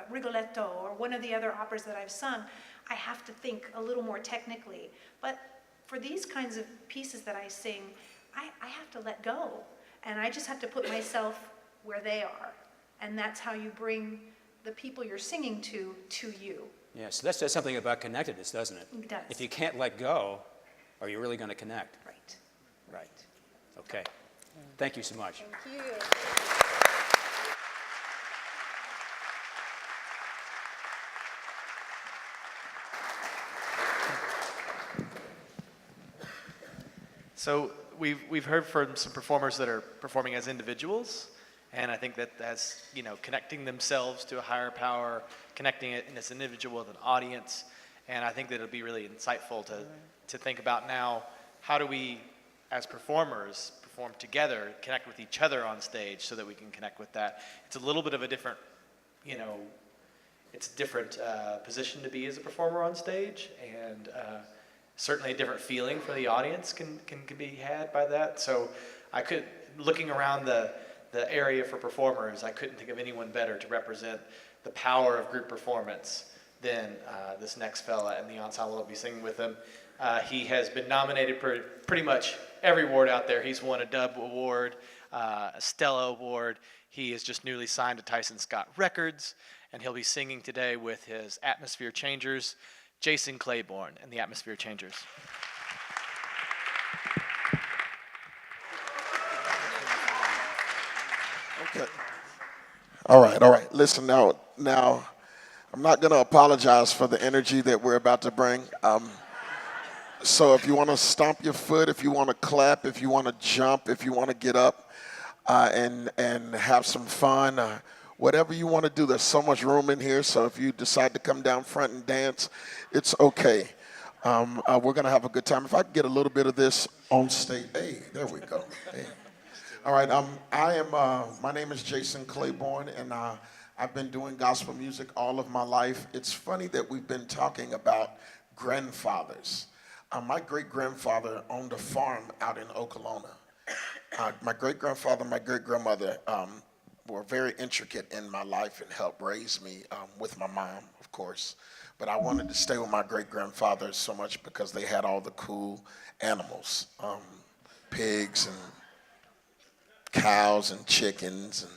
Rigoletto or one of the other operas that I've sung, I have to think a little more technically. But for these kinds of pieces that I sing, I have to let go. And I just have to put myself where they are. And that's how you bring the people you're singing to you. Yes, that says something about connectedness, doesn't it? It does. If you can't let go, are you really going to connect? Right. Right. Okay. Thank you so much. Thank you. So we've heard from some performers that are performing as individuals, and I think that as connecting themselves to a higher power, connecting it in this individual with an audience, and I think that it'll be really insightful to think about now, how do we as performers perform together, connect with each other on stage so that we can connect with that. It's a little bit of a different, it's a different position to be as a performer on stage, and certainly a different feeling for the audience can be had by that. So looking around the area for performers, I couldn't think of anyone better to represent the power of group performance than this next fella and the ensemble that will be singing with him. He has been nominated for pretty much every award out there. He's won a Dub Award, a Stella Award. He is just newly signed to Tyson Scott Records, and he'll be singing today with his Atmosphere Changers, Jason Claiborne and the Atmosphere Changers. Okay. All right. Listen now, I'm not going to apologize for the energy that we're about to bring. So if you want to stomp your foot, if you want to clap, if you want to jump, if you want to get up and have some fun, whatever you want to do, there's so much room in here. So if you decide to come down front and dance, it's okay. We're going to have a good time. If I could get a little bit of this on stage. Hey, there we go. Hey. All right. My name is Jason Claiborne, and I've been doing gospel music all of my life. It's funny that we've been talking about grandfathers. My great-grandfather owned a farm out in Oklahoma. My great-grandfather and my great-grandmother were very intricate in my life and helped raise me with my mom, of course. But I wanted to stay with my great-grandfather so much because they had all the cool animals, pigs and cows and chickens.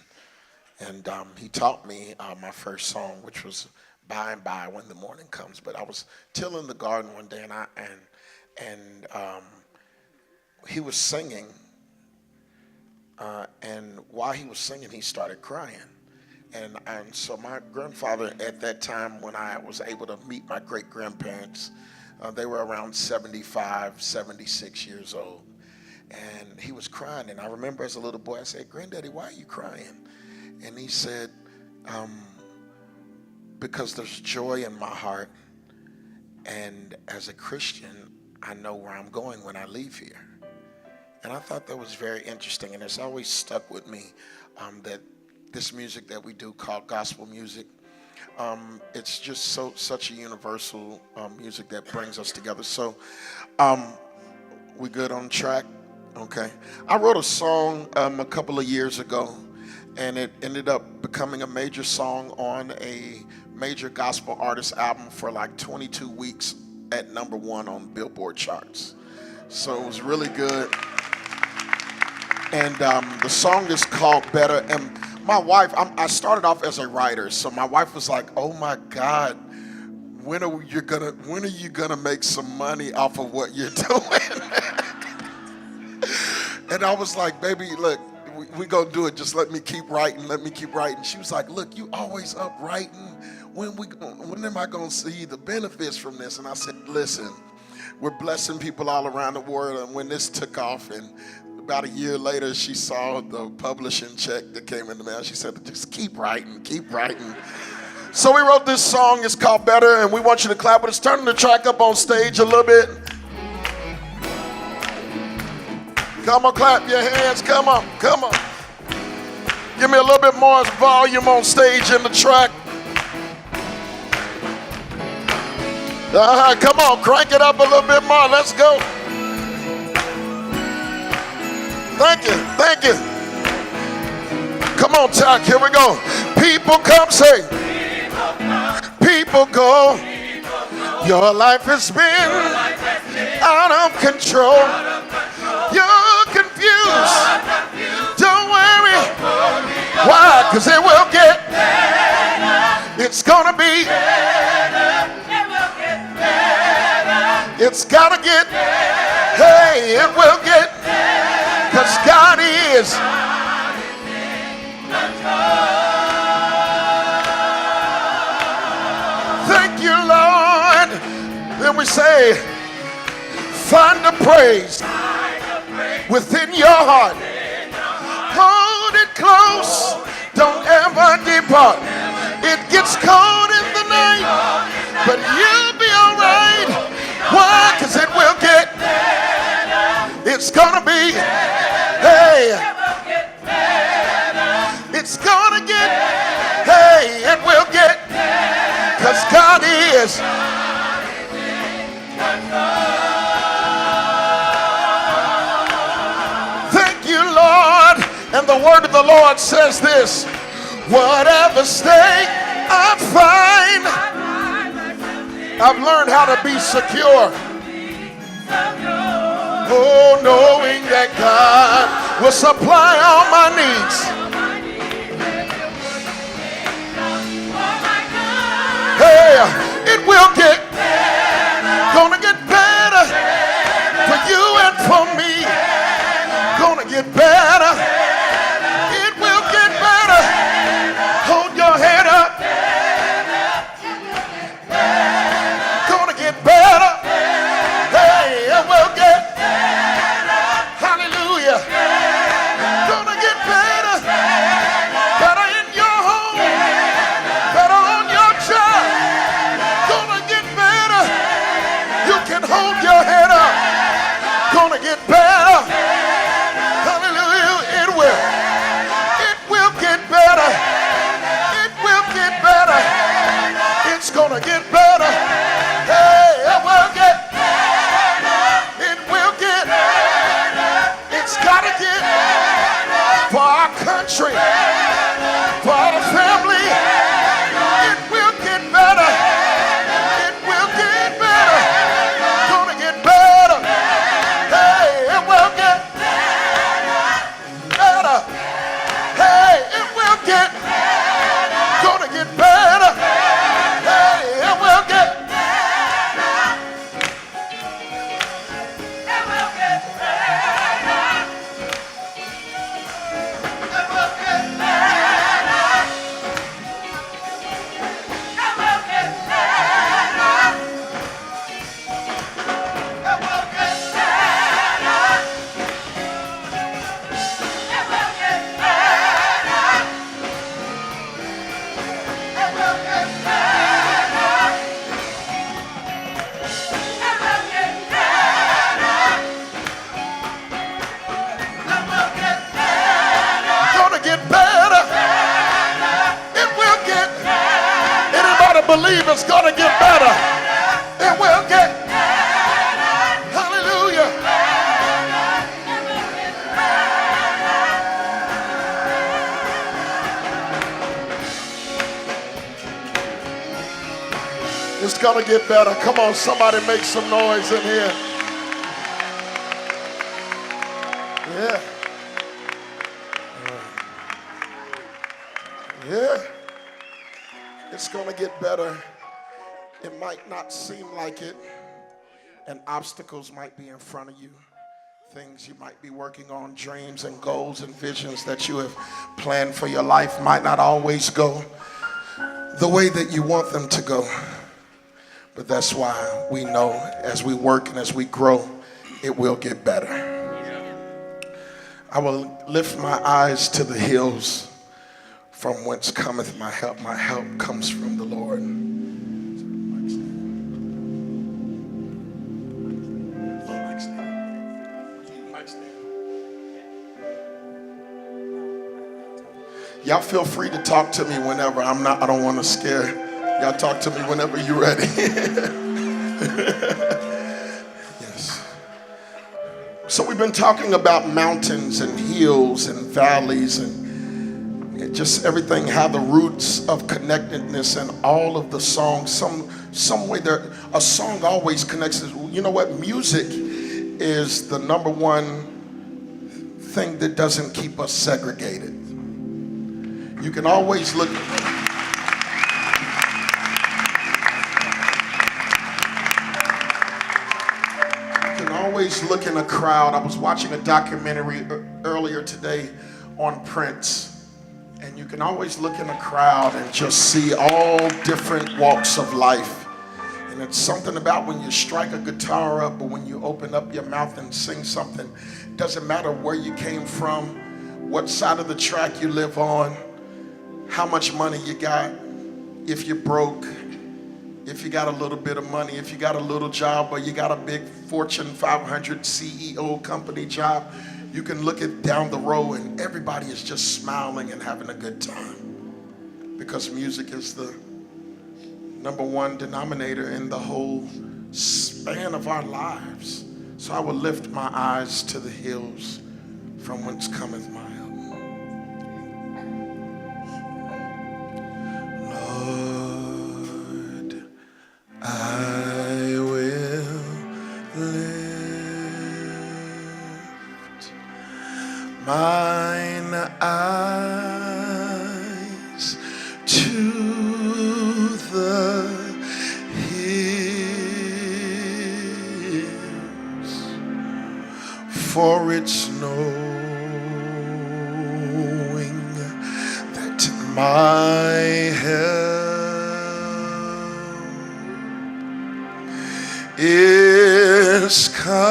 And he taught me my first song, which was By and By When the Morning Comes. But I was tilling the garden one day, and he was singing, and while he was singing, he started crying. And so my grandfather at that time, when I was able to meet my great-grandparents, they were around 75, 76 years old. And he was crying, and I remember as a little boy, I said, "Granddaddy, why are you crying?" And he said, "Because there's joy in my heart, and as a Christian, I know where I'm going when I leave here." And I thought that was very interesting, and it's always stuck with me that this music that we do called gospel music, it's just such a universal music that brings us together. So we good on track? Okay. I wrote a song a couple of years ago, and it ended up becoming a major song on a major gospel artist album for like 22 weeks at #1 on Billboard charts. So it was really good. And the song is called Better. And my wife, I started off as a writer, so my wife was like, "Oh my God, when are you gonna make some money off of what you're doing?" And I was like, "Baby, look, we gonna do it. Just let me keep writing. She was like, "Look, you always up writing. when am I going to see the benefits from this? And I said, listen, we're blessing people all around the world. And when this took off, and about a year later, she saw the publishing check that came in the mail. She said, just keep writing, keep writing. So we wrote this song. It's called Better, and we want you to clap with us. Turn the track up on stage a little bit. Come on, clap your hands. Come on, come on. Give me a little bit more volume on stage in the track. Come on, crank it up a little bit more. Let's go. Thank you, thank you. Come on, Chuck, here we go. People come, say. People go. Your life has been out of control. You're confused. Don't worry. Why? Because it will get better. It's gonna be better. It will get better. It's gotta get better. Hey, it will get better. Because God is in control. Thank you, Lord. Then we say, find the praise within your heart. Hold it close. Don't ever depart. It gets cold in the night, but you'll be all right. Why? Because it will get better. It's gonna be better. Hey. It's gonna get better. Hey, it will get better. Because God is in control. And the word of the Lord says this: whatever state I find, I've learned how to be secure. Oh, knowing that God will supply all my needs. Hey, it will get better. Gonna get better for you and for me. Gonna get better. Hold your head up. Gonna get better. Hey, it will get better. Hallelujah. Gonna get better. Better in your home. Better on your job. Gonna get better. You can hold your head up. Gonna get better. Hallelujah. It will. It will get better. It's gonna get better. Hey, it will get better. It will get better. It's gotta get better for our country, for our family. It will get better. It will get better. Gonna get better. Hey, it will get better. Hey, it will get better. Gonna get better. Believe it's gonna get better. It will get better. Hallelujah. It's gonna get better. Come on, somebody make some noise in here. Yeah. Yeah. It's gonna get better. It might not seem like it, and obstacles might be in front of you. Things you might be working on, dreams and goals and visions that you have planned for your life might not always go the way that you want them to go. But that's why we know as we work and as we grow, it will get better. I will lift my eyes to the hills, from whence cometh my help. My help comes from the Lord. Y'all feel free to talk to me whenever. I don't want to scare. Y'all talk to me whenever you're ready. Yes. So we've been talking about mountains and hills and valleys and just everything, how the roots of connectedness and all of the songs, some way there, a song always connects. You know what? Music is the number one thing that doesn't keep us segregated. You can always look. You can always look in a crowd. I was watching a documentary earlier today on Prince, and you can always look in a crowd and just see all different walks of life. And it's something about when you strike a guitar up or when you open up your mouth and sing something. It doesn't matter where you came from, what side of the track you live on, how much money you got, if you're broke, if you got a little bit of money, if you got a little job or you got a big Fortune 500 CEO company job, you can look it down the road and everybody is just smiling and having a good time, because music is the number one denominator in the whole span of our lives. So I will lift my eyes to the hills, from whence cometh my help. Lord, I will lift mine eyes to the hills, for it's knowing that my help is coming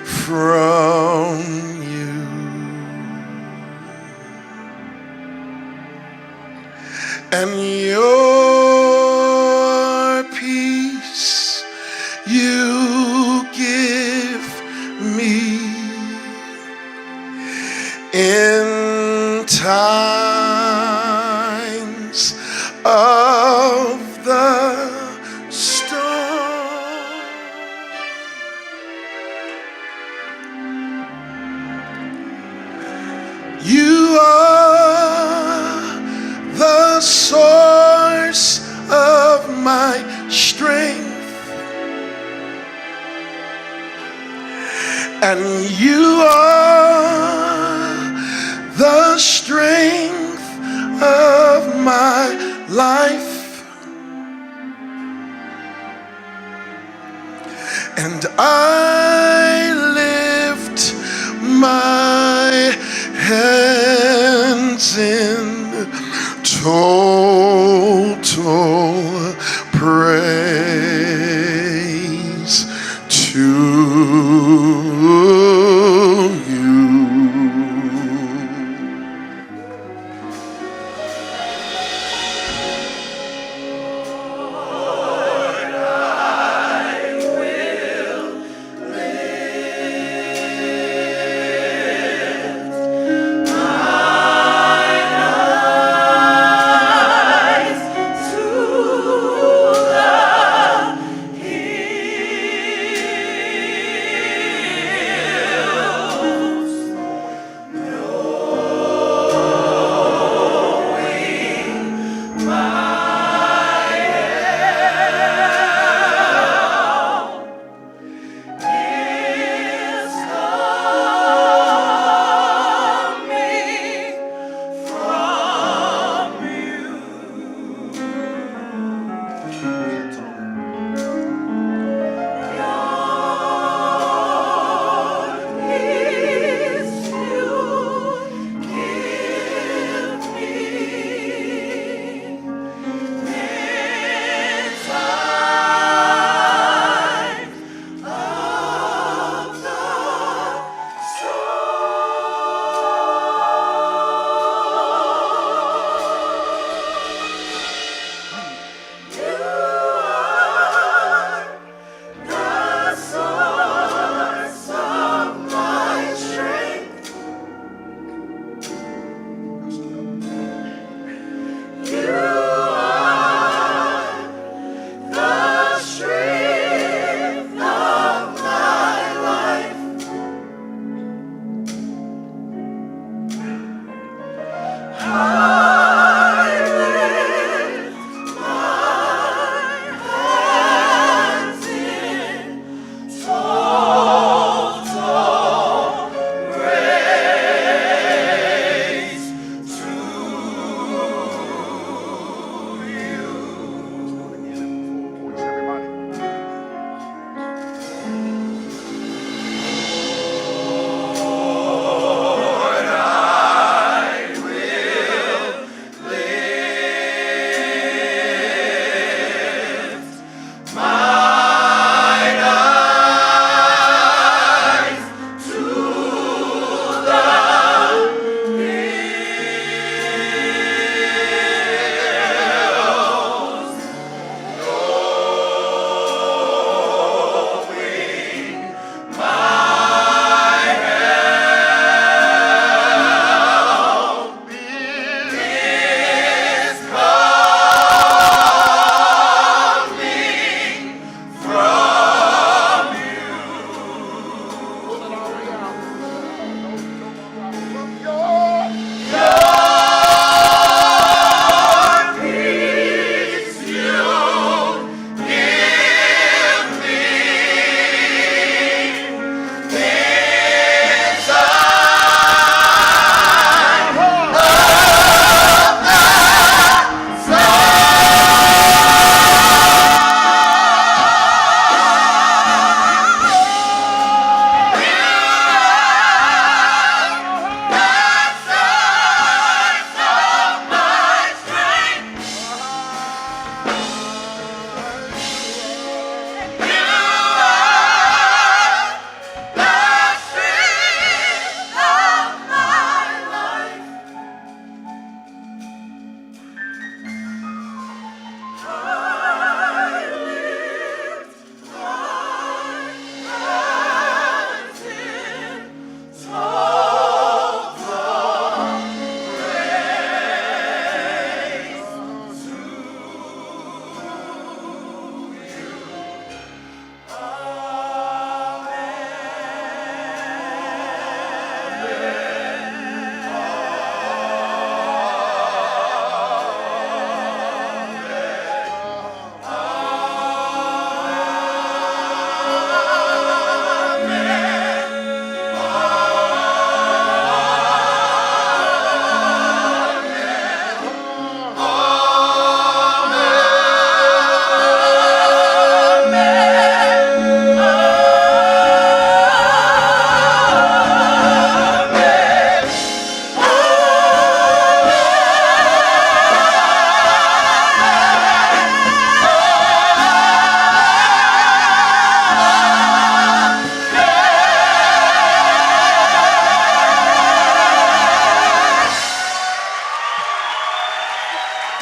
from you. And your peace you give me in times of the storm. You are the source of my strength, and you are the strength of my life. And I lift my hands in total praise to you. To the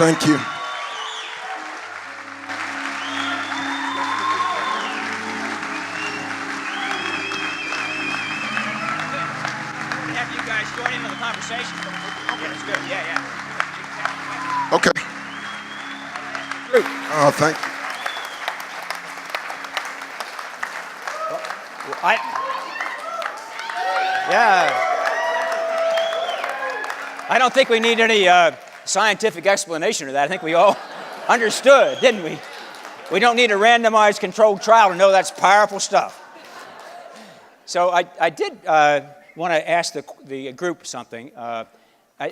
Thank you. Have you guys join in on the conversation? Yeah, that's good. Yeah. Okay. Oh, thank you. I don't think we need any scientific explanation of that. I think we all understood, didn't we? We don't need a randomized controlled trial to know that's powerful stuff. So I did want to ask the group something.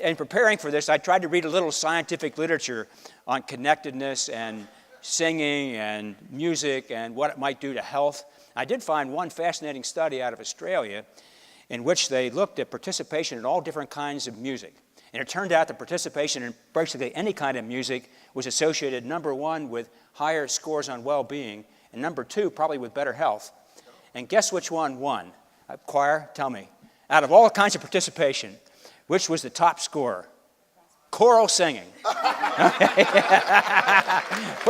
In preparing for this, I tried to read a little scientific literature on connectedness and singing and music and what it might do to health. I did find one fascinating study out of Australia in which they looked at participation in all different kinds of music. And it turned out that participation in basically any kind of music was associated, number one, with higher scores on well-being, and number two, probably with better health. And guess which one won? Choir, tell me. Out of all kinds of participation, which was the top scorer? Choral singing. Put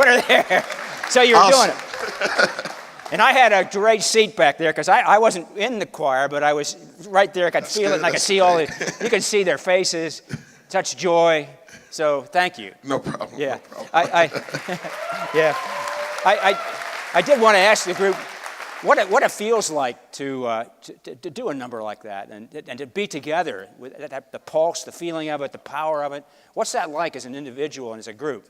her there. So you're Awesome. doing it. And I had a great seat back there because I wasn't in the choir, but I was right there. I could feel it, and I could see you could see their faces, touch joy. So thank you. No problem. Yeah. No problem. I did want to ask the group what it feels like to do a number like that and to be together with the pulse, the feeling of it, the power of it. What's that like as an individual and as a group?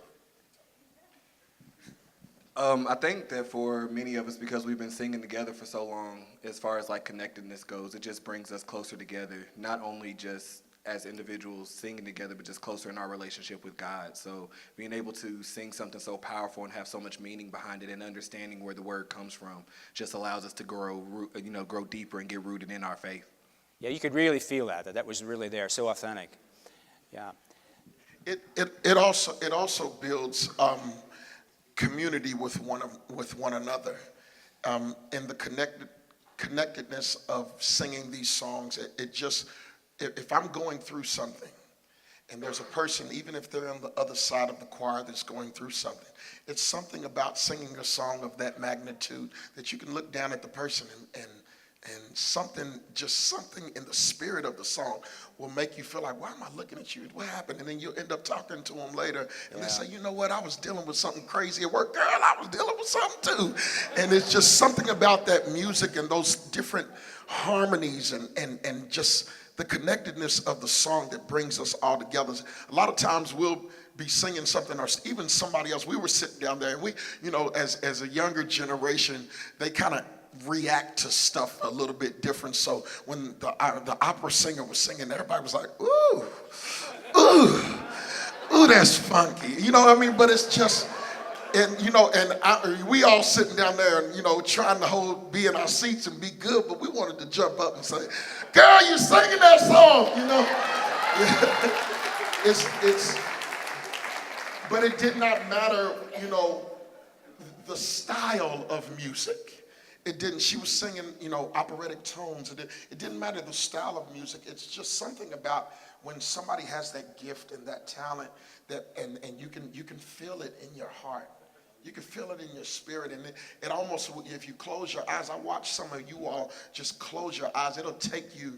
I think that for many of us, because we've been singing together for so long, as far as like connectedness goes, it just brings us closer together, not only just as individuals singing together, but just closer in our relationship with God. So being able to sing something so powerful and have so much meaning behind it and understanding where the word comes from just allows us to grow deeper and get rooted in our faith. Yeah, you could really feel that was really there, so authentic. Yeah. It also builds community with one another, and the connectedness of singing these songs. If I'm going through something, and there's a person, even if they're on the other side of the choir that's going through something, it's something about singing a song of that magnitude that you can look down at the person and something in the spirit of the song will make you feel like, why am I looking at you? What happened? And then you'll end up talking to them later, and they say, you know what, I was dealing with something crazy at work. Girl, I was dealing with something too. And it's just something about that music and those different harmonies and just the connectedness of the song that brings us all together. A lot of times we'll be singing something, or even somebody else. We were sitting down there, and we, as a younger generation, they kind of react to stuff a little bit different. So when the opera singer was singing, everybody was like, ooh, that's funky. You know what I mean? But it's just, we all sitting down there and, trying to be in our seats and be good, but we wanted to jump up and say, girl, you singing that song, but it did not matter, the style of music. It didn't. She was singing, operatic tones. It didn't matter the style of music. It's just something about when somebody has that gift and that talent and you can feel it in your heart. You can feel it in your spirit, and it almost, if you close your eyes, I watch some of you all just close your eyes. It'll take you,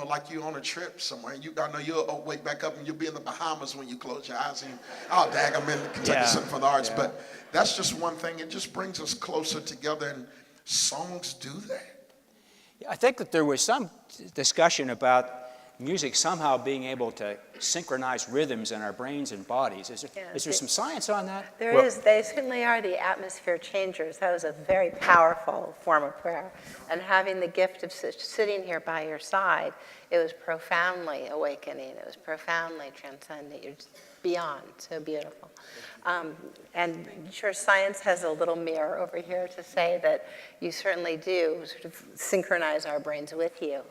like you're on a trip somewhere. I know you'll wake back up and you'll be in the Bahamas when you close your eyes. And I'm in Kentucky Center for the Arts, but that's just one thing. It just brings us closer together, and songs do that. I think that there was some discussion about music somehow being able to synchronize rhythms in our brains and bodies. Is there some science on that? There is. They certainly are the atmosphere changers. That was a very powerful form of prayer. And having the gift of sitting here by your side, it was profoundly awakening. It was profoundly transcendent. You're beyond, so beautiful. And sure, science has a little mirror over here to say that you certainly do sort of synchronize our brains with you.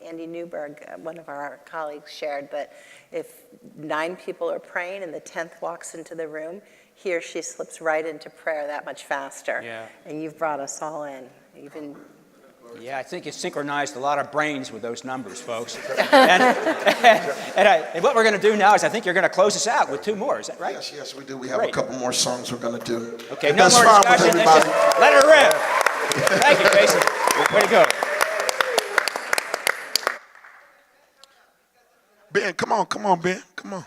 Andy Newberg, one of our colleagues, shared that if 9 people are praying and the 10th walks into the room, he or she slips right into prayer that much faster. Yeah. And you've brought us all in. Yeah, I think you synchronized a lot of brains with those numbers, folks. And what we're going to do now is I think you're going to close us out with two more. Is that right? Yes, we do. We have Great. a couple more songs we're going to do. Okay, If no that's more fine with discussion. Let's everybody. just let it rip. Thank you, Jason. Way to go. Ben, come on, Ben. Come on.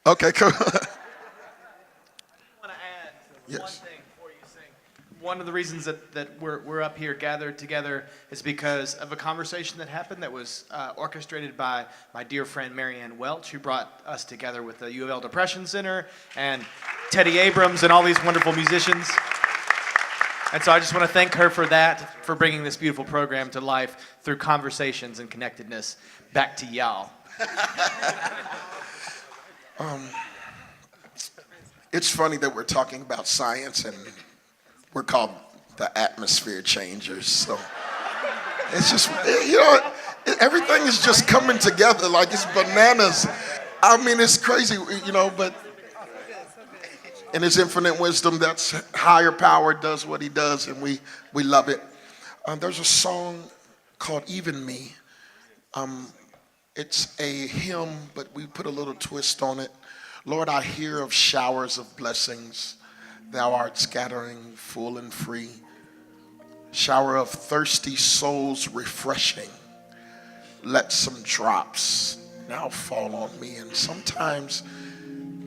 Okay, cool. I want to add Yes. one thing before you sing. One of the reasons that we're up here gathered together is because of a conversation that happened that was orchestrated by my dear friend Marianne Welch, who brought us together with the UofL Depression Center and Teddy Abrams and all these wonderful musicians. And so I just want to thank her for that, for bringing this beautiful program to life through conversations and connectedness. Back to y'all. It's funny that we're talking about science and we're called the atmosphere changers. So it's just, everything is just coming together like it's bananas. I mean, it's crazy, but in his infinite wisdom, that's higher power does what he does, and we love it. There's a song called Even Me. It's a hymn, but we put a little twist on it. Lord, I hear of showers of blessings. Thou art scattering full and free. Shower of thirsty souls refreshing. Let some drops now fall on me. And sometimes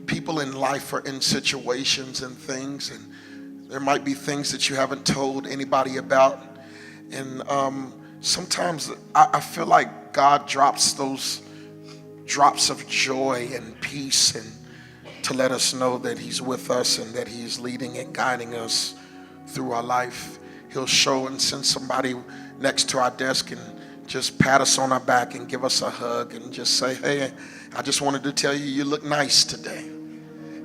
people in life are in situations and things, and there might be things that you haven't told anybody about. And sometimes I feel like God drops those drops of joy and peace and to let us know that he's with us and that he's leading and guiding us through our life. He'll show and send somebody next to our desk and just pat us on our back and give us a hug and just say, hey, I just wanted to tell you, you look nice today.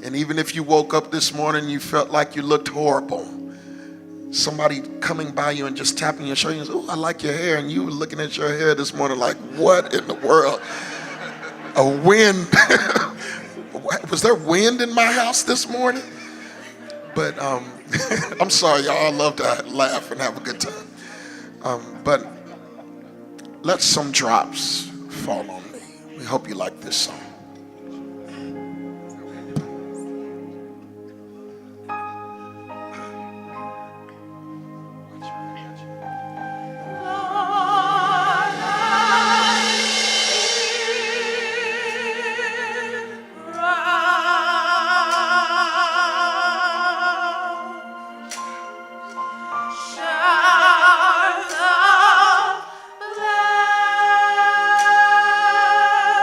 And even if you woke up this morning and you felt like you looked horrible, somebody coming by you and just tapping your shoulder and saying, oh, I like your hair. And you were looking at your hair this morning like, what in the world? A wind. Was there wind in my house this morning? But I'm sorry, y'all. I love to laugh and have a good time. But let some drops fall on me. We hope you like this song.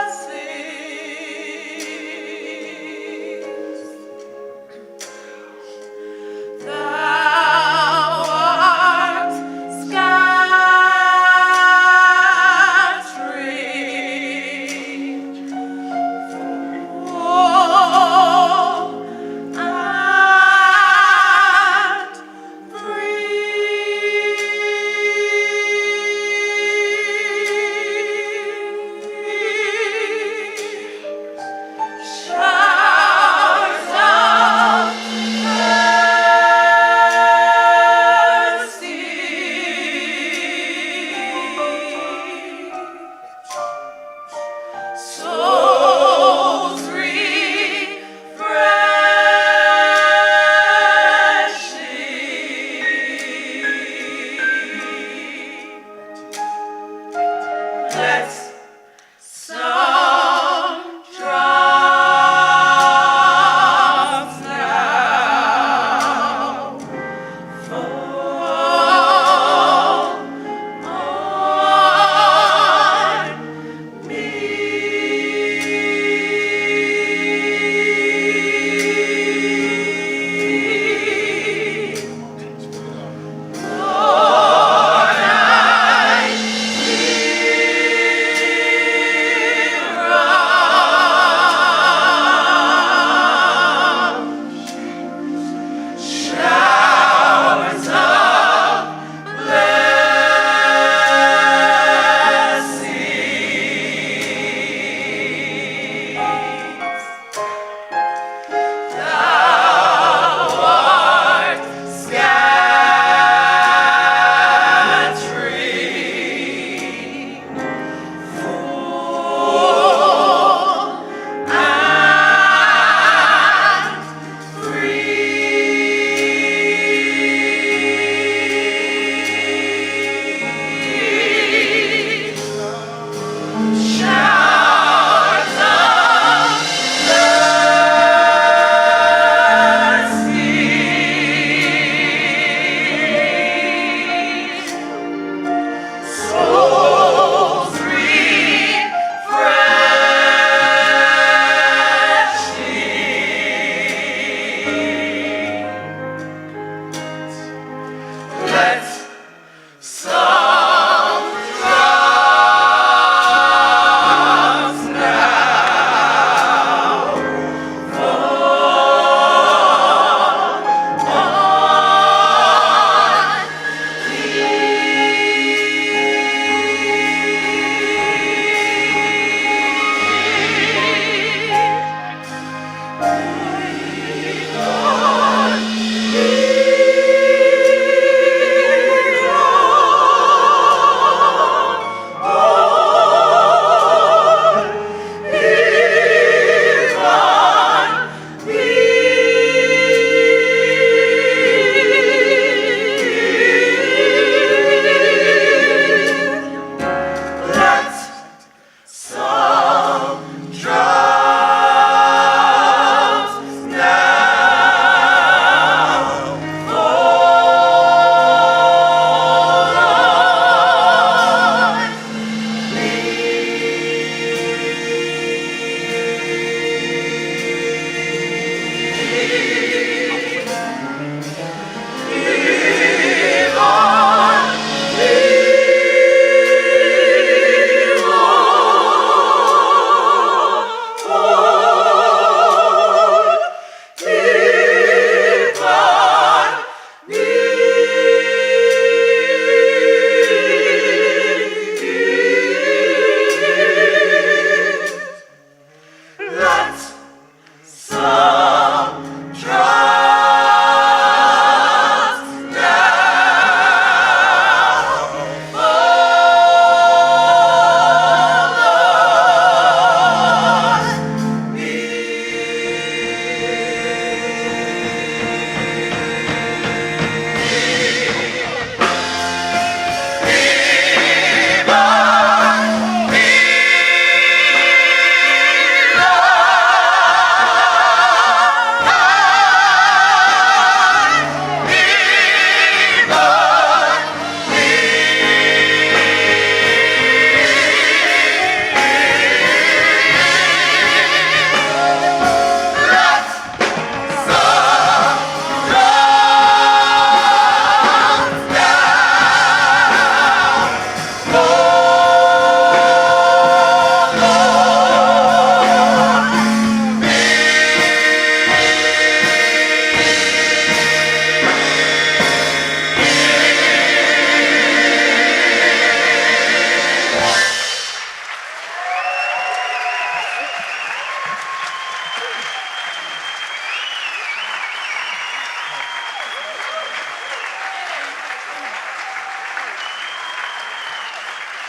Blessing.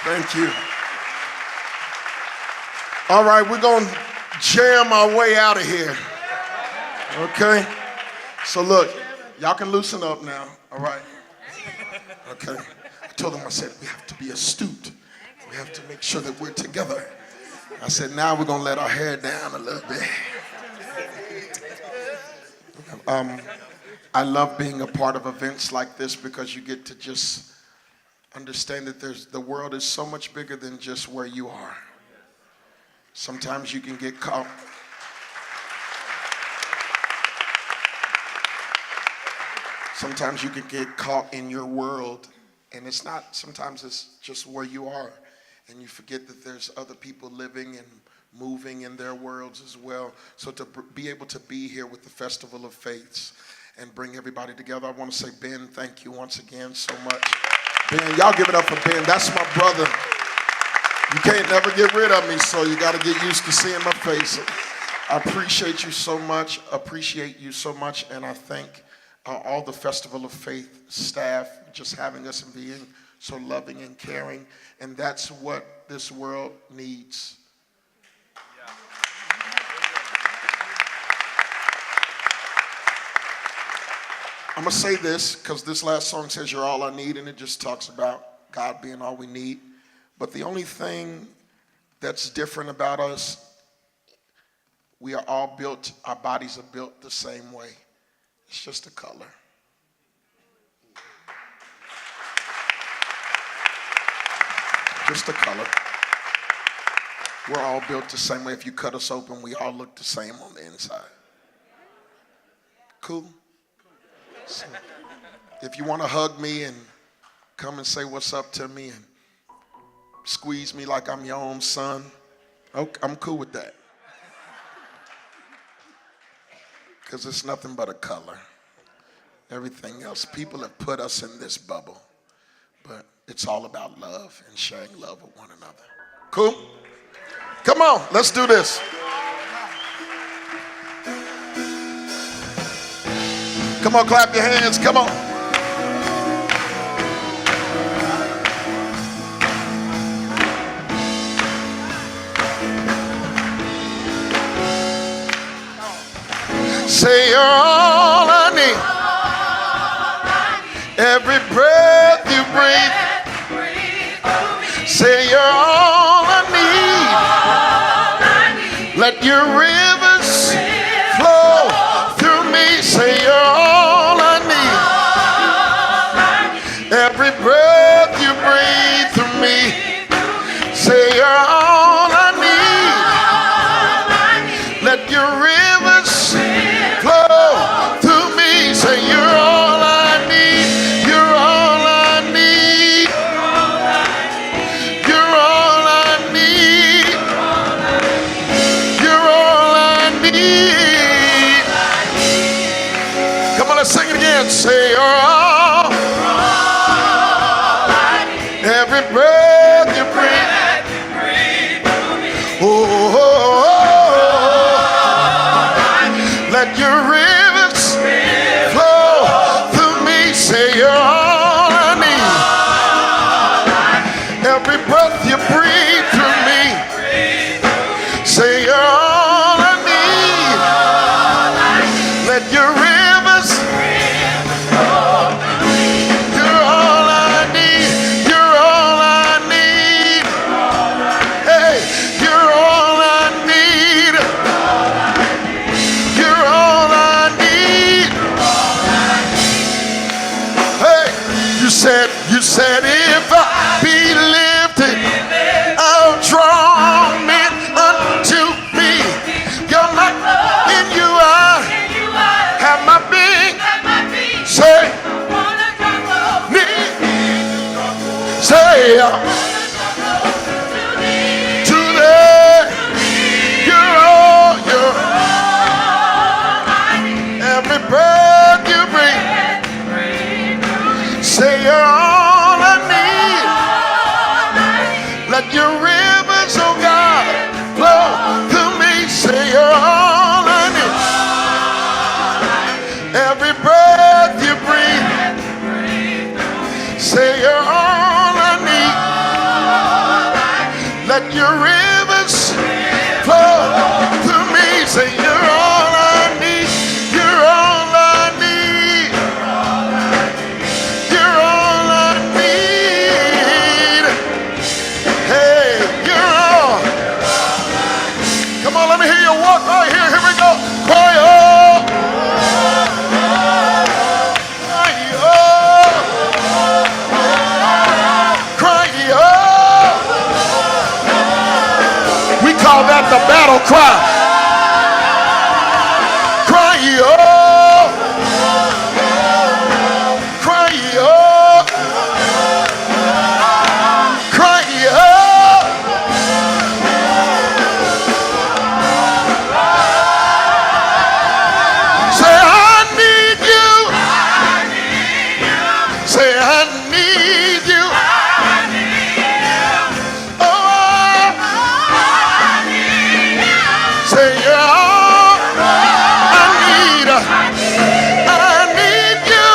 Thank you. All right, we're going to jam our way out of here. Okay? So look, y'all can loosen up now, all right? Okay? I told them, I said, we have to be astute. We have to make sure that we're together. I said, now we're going to let our hair down a little bit. I love being a part of events like this because you get to just understand that the world is so much bigger than just where you are. Sometimes you can get caught. Sometimes you can get caught in your world, and it's not, sometimes it's just where you are, and you forget that there's other people living and moving in their worlds as well. So to be able to be here with the Festival of Faiths and bring everybody together, I want to say, Ben, thank you once again so much. Ben, y'all give it up for Ben. That's my brother. You can't never get rid of me, so you got to get used to seeing my face. I appreciate you so much, and I thank all the Festival of Faith staff just having us and being so loving and caring, and that's what this world needs. I'm going to say this because this last song says you're all I need, and it just talks about God being all we need. But the only thing that's different about us, we are all built, our bodies are built the same way. It's just a color. Just a color. We're all built the same way. If you cut us open, we all look the same on the inside. Cool? So, if you want to hug me and come and say what's up to me and squeeze me like I'm your own son, okay, I'm cool with that. Because it's nothing but a color. Everything else, people have put us in this bubble. But it's all about love and sharing love with one another. Cool? Come on, let's do this. Come on, clap your hands, come on. Say you're all I need. Every breath you breathe. Say you're all I need. Let your rivers flow through me. Say you're all I need. Every breath you breathe through me. Say you're all I need. Let your rivers flow through me. Say you're all I need. You're all I need. You're all I need. You're all I need. Come on, let's sing it again. Say you're all. Every breath you breathe. Let your rivers flow through me. Say you're all I need. Every breath you breathe through me. Say you're all I need. Let your rivers flow through me. You're all I need. You're all I need. Hey, you're all I need. You said if I be lifted, I'll draw men unto me. You're my, in you I have my being. Say, say, today, you're all, every breath you breathe. Say you're all I need. Let your rivers, oh God, flow through me. Say you're all I need. Every breath you breathe. Say you're all I need. Cry. Cry, oh. Cry, oh. Cry, oh. Say, I need you. Say, I need you. Oh, say, yeah, I need you. I need you.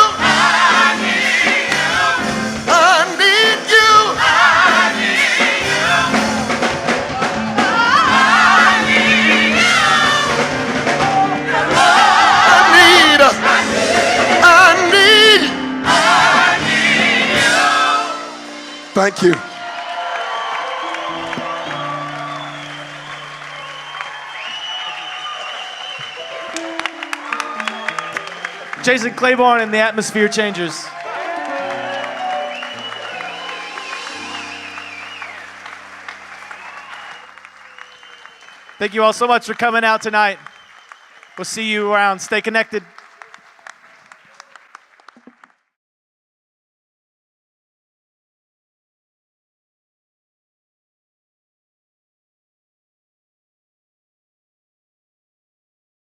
Thank you. Jason Claiborne and the Atmosphere Changers. Thank you all so much for coming out tonight. We'll see you around. Stay connected.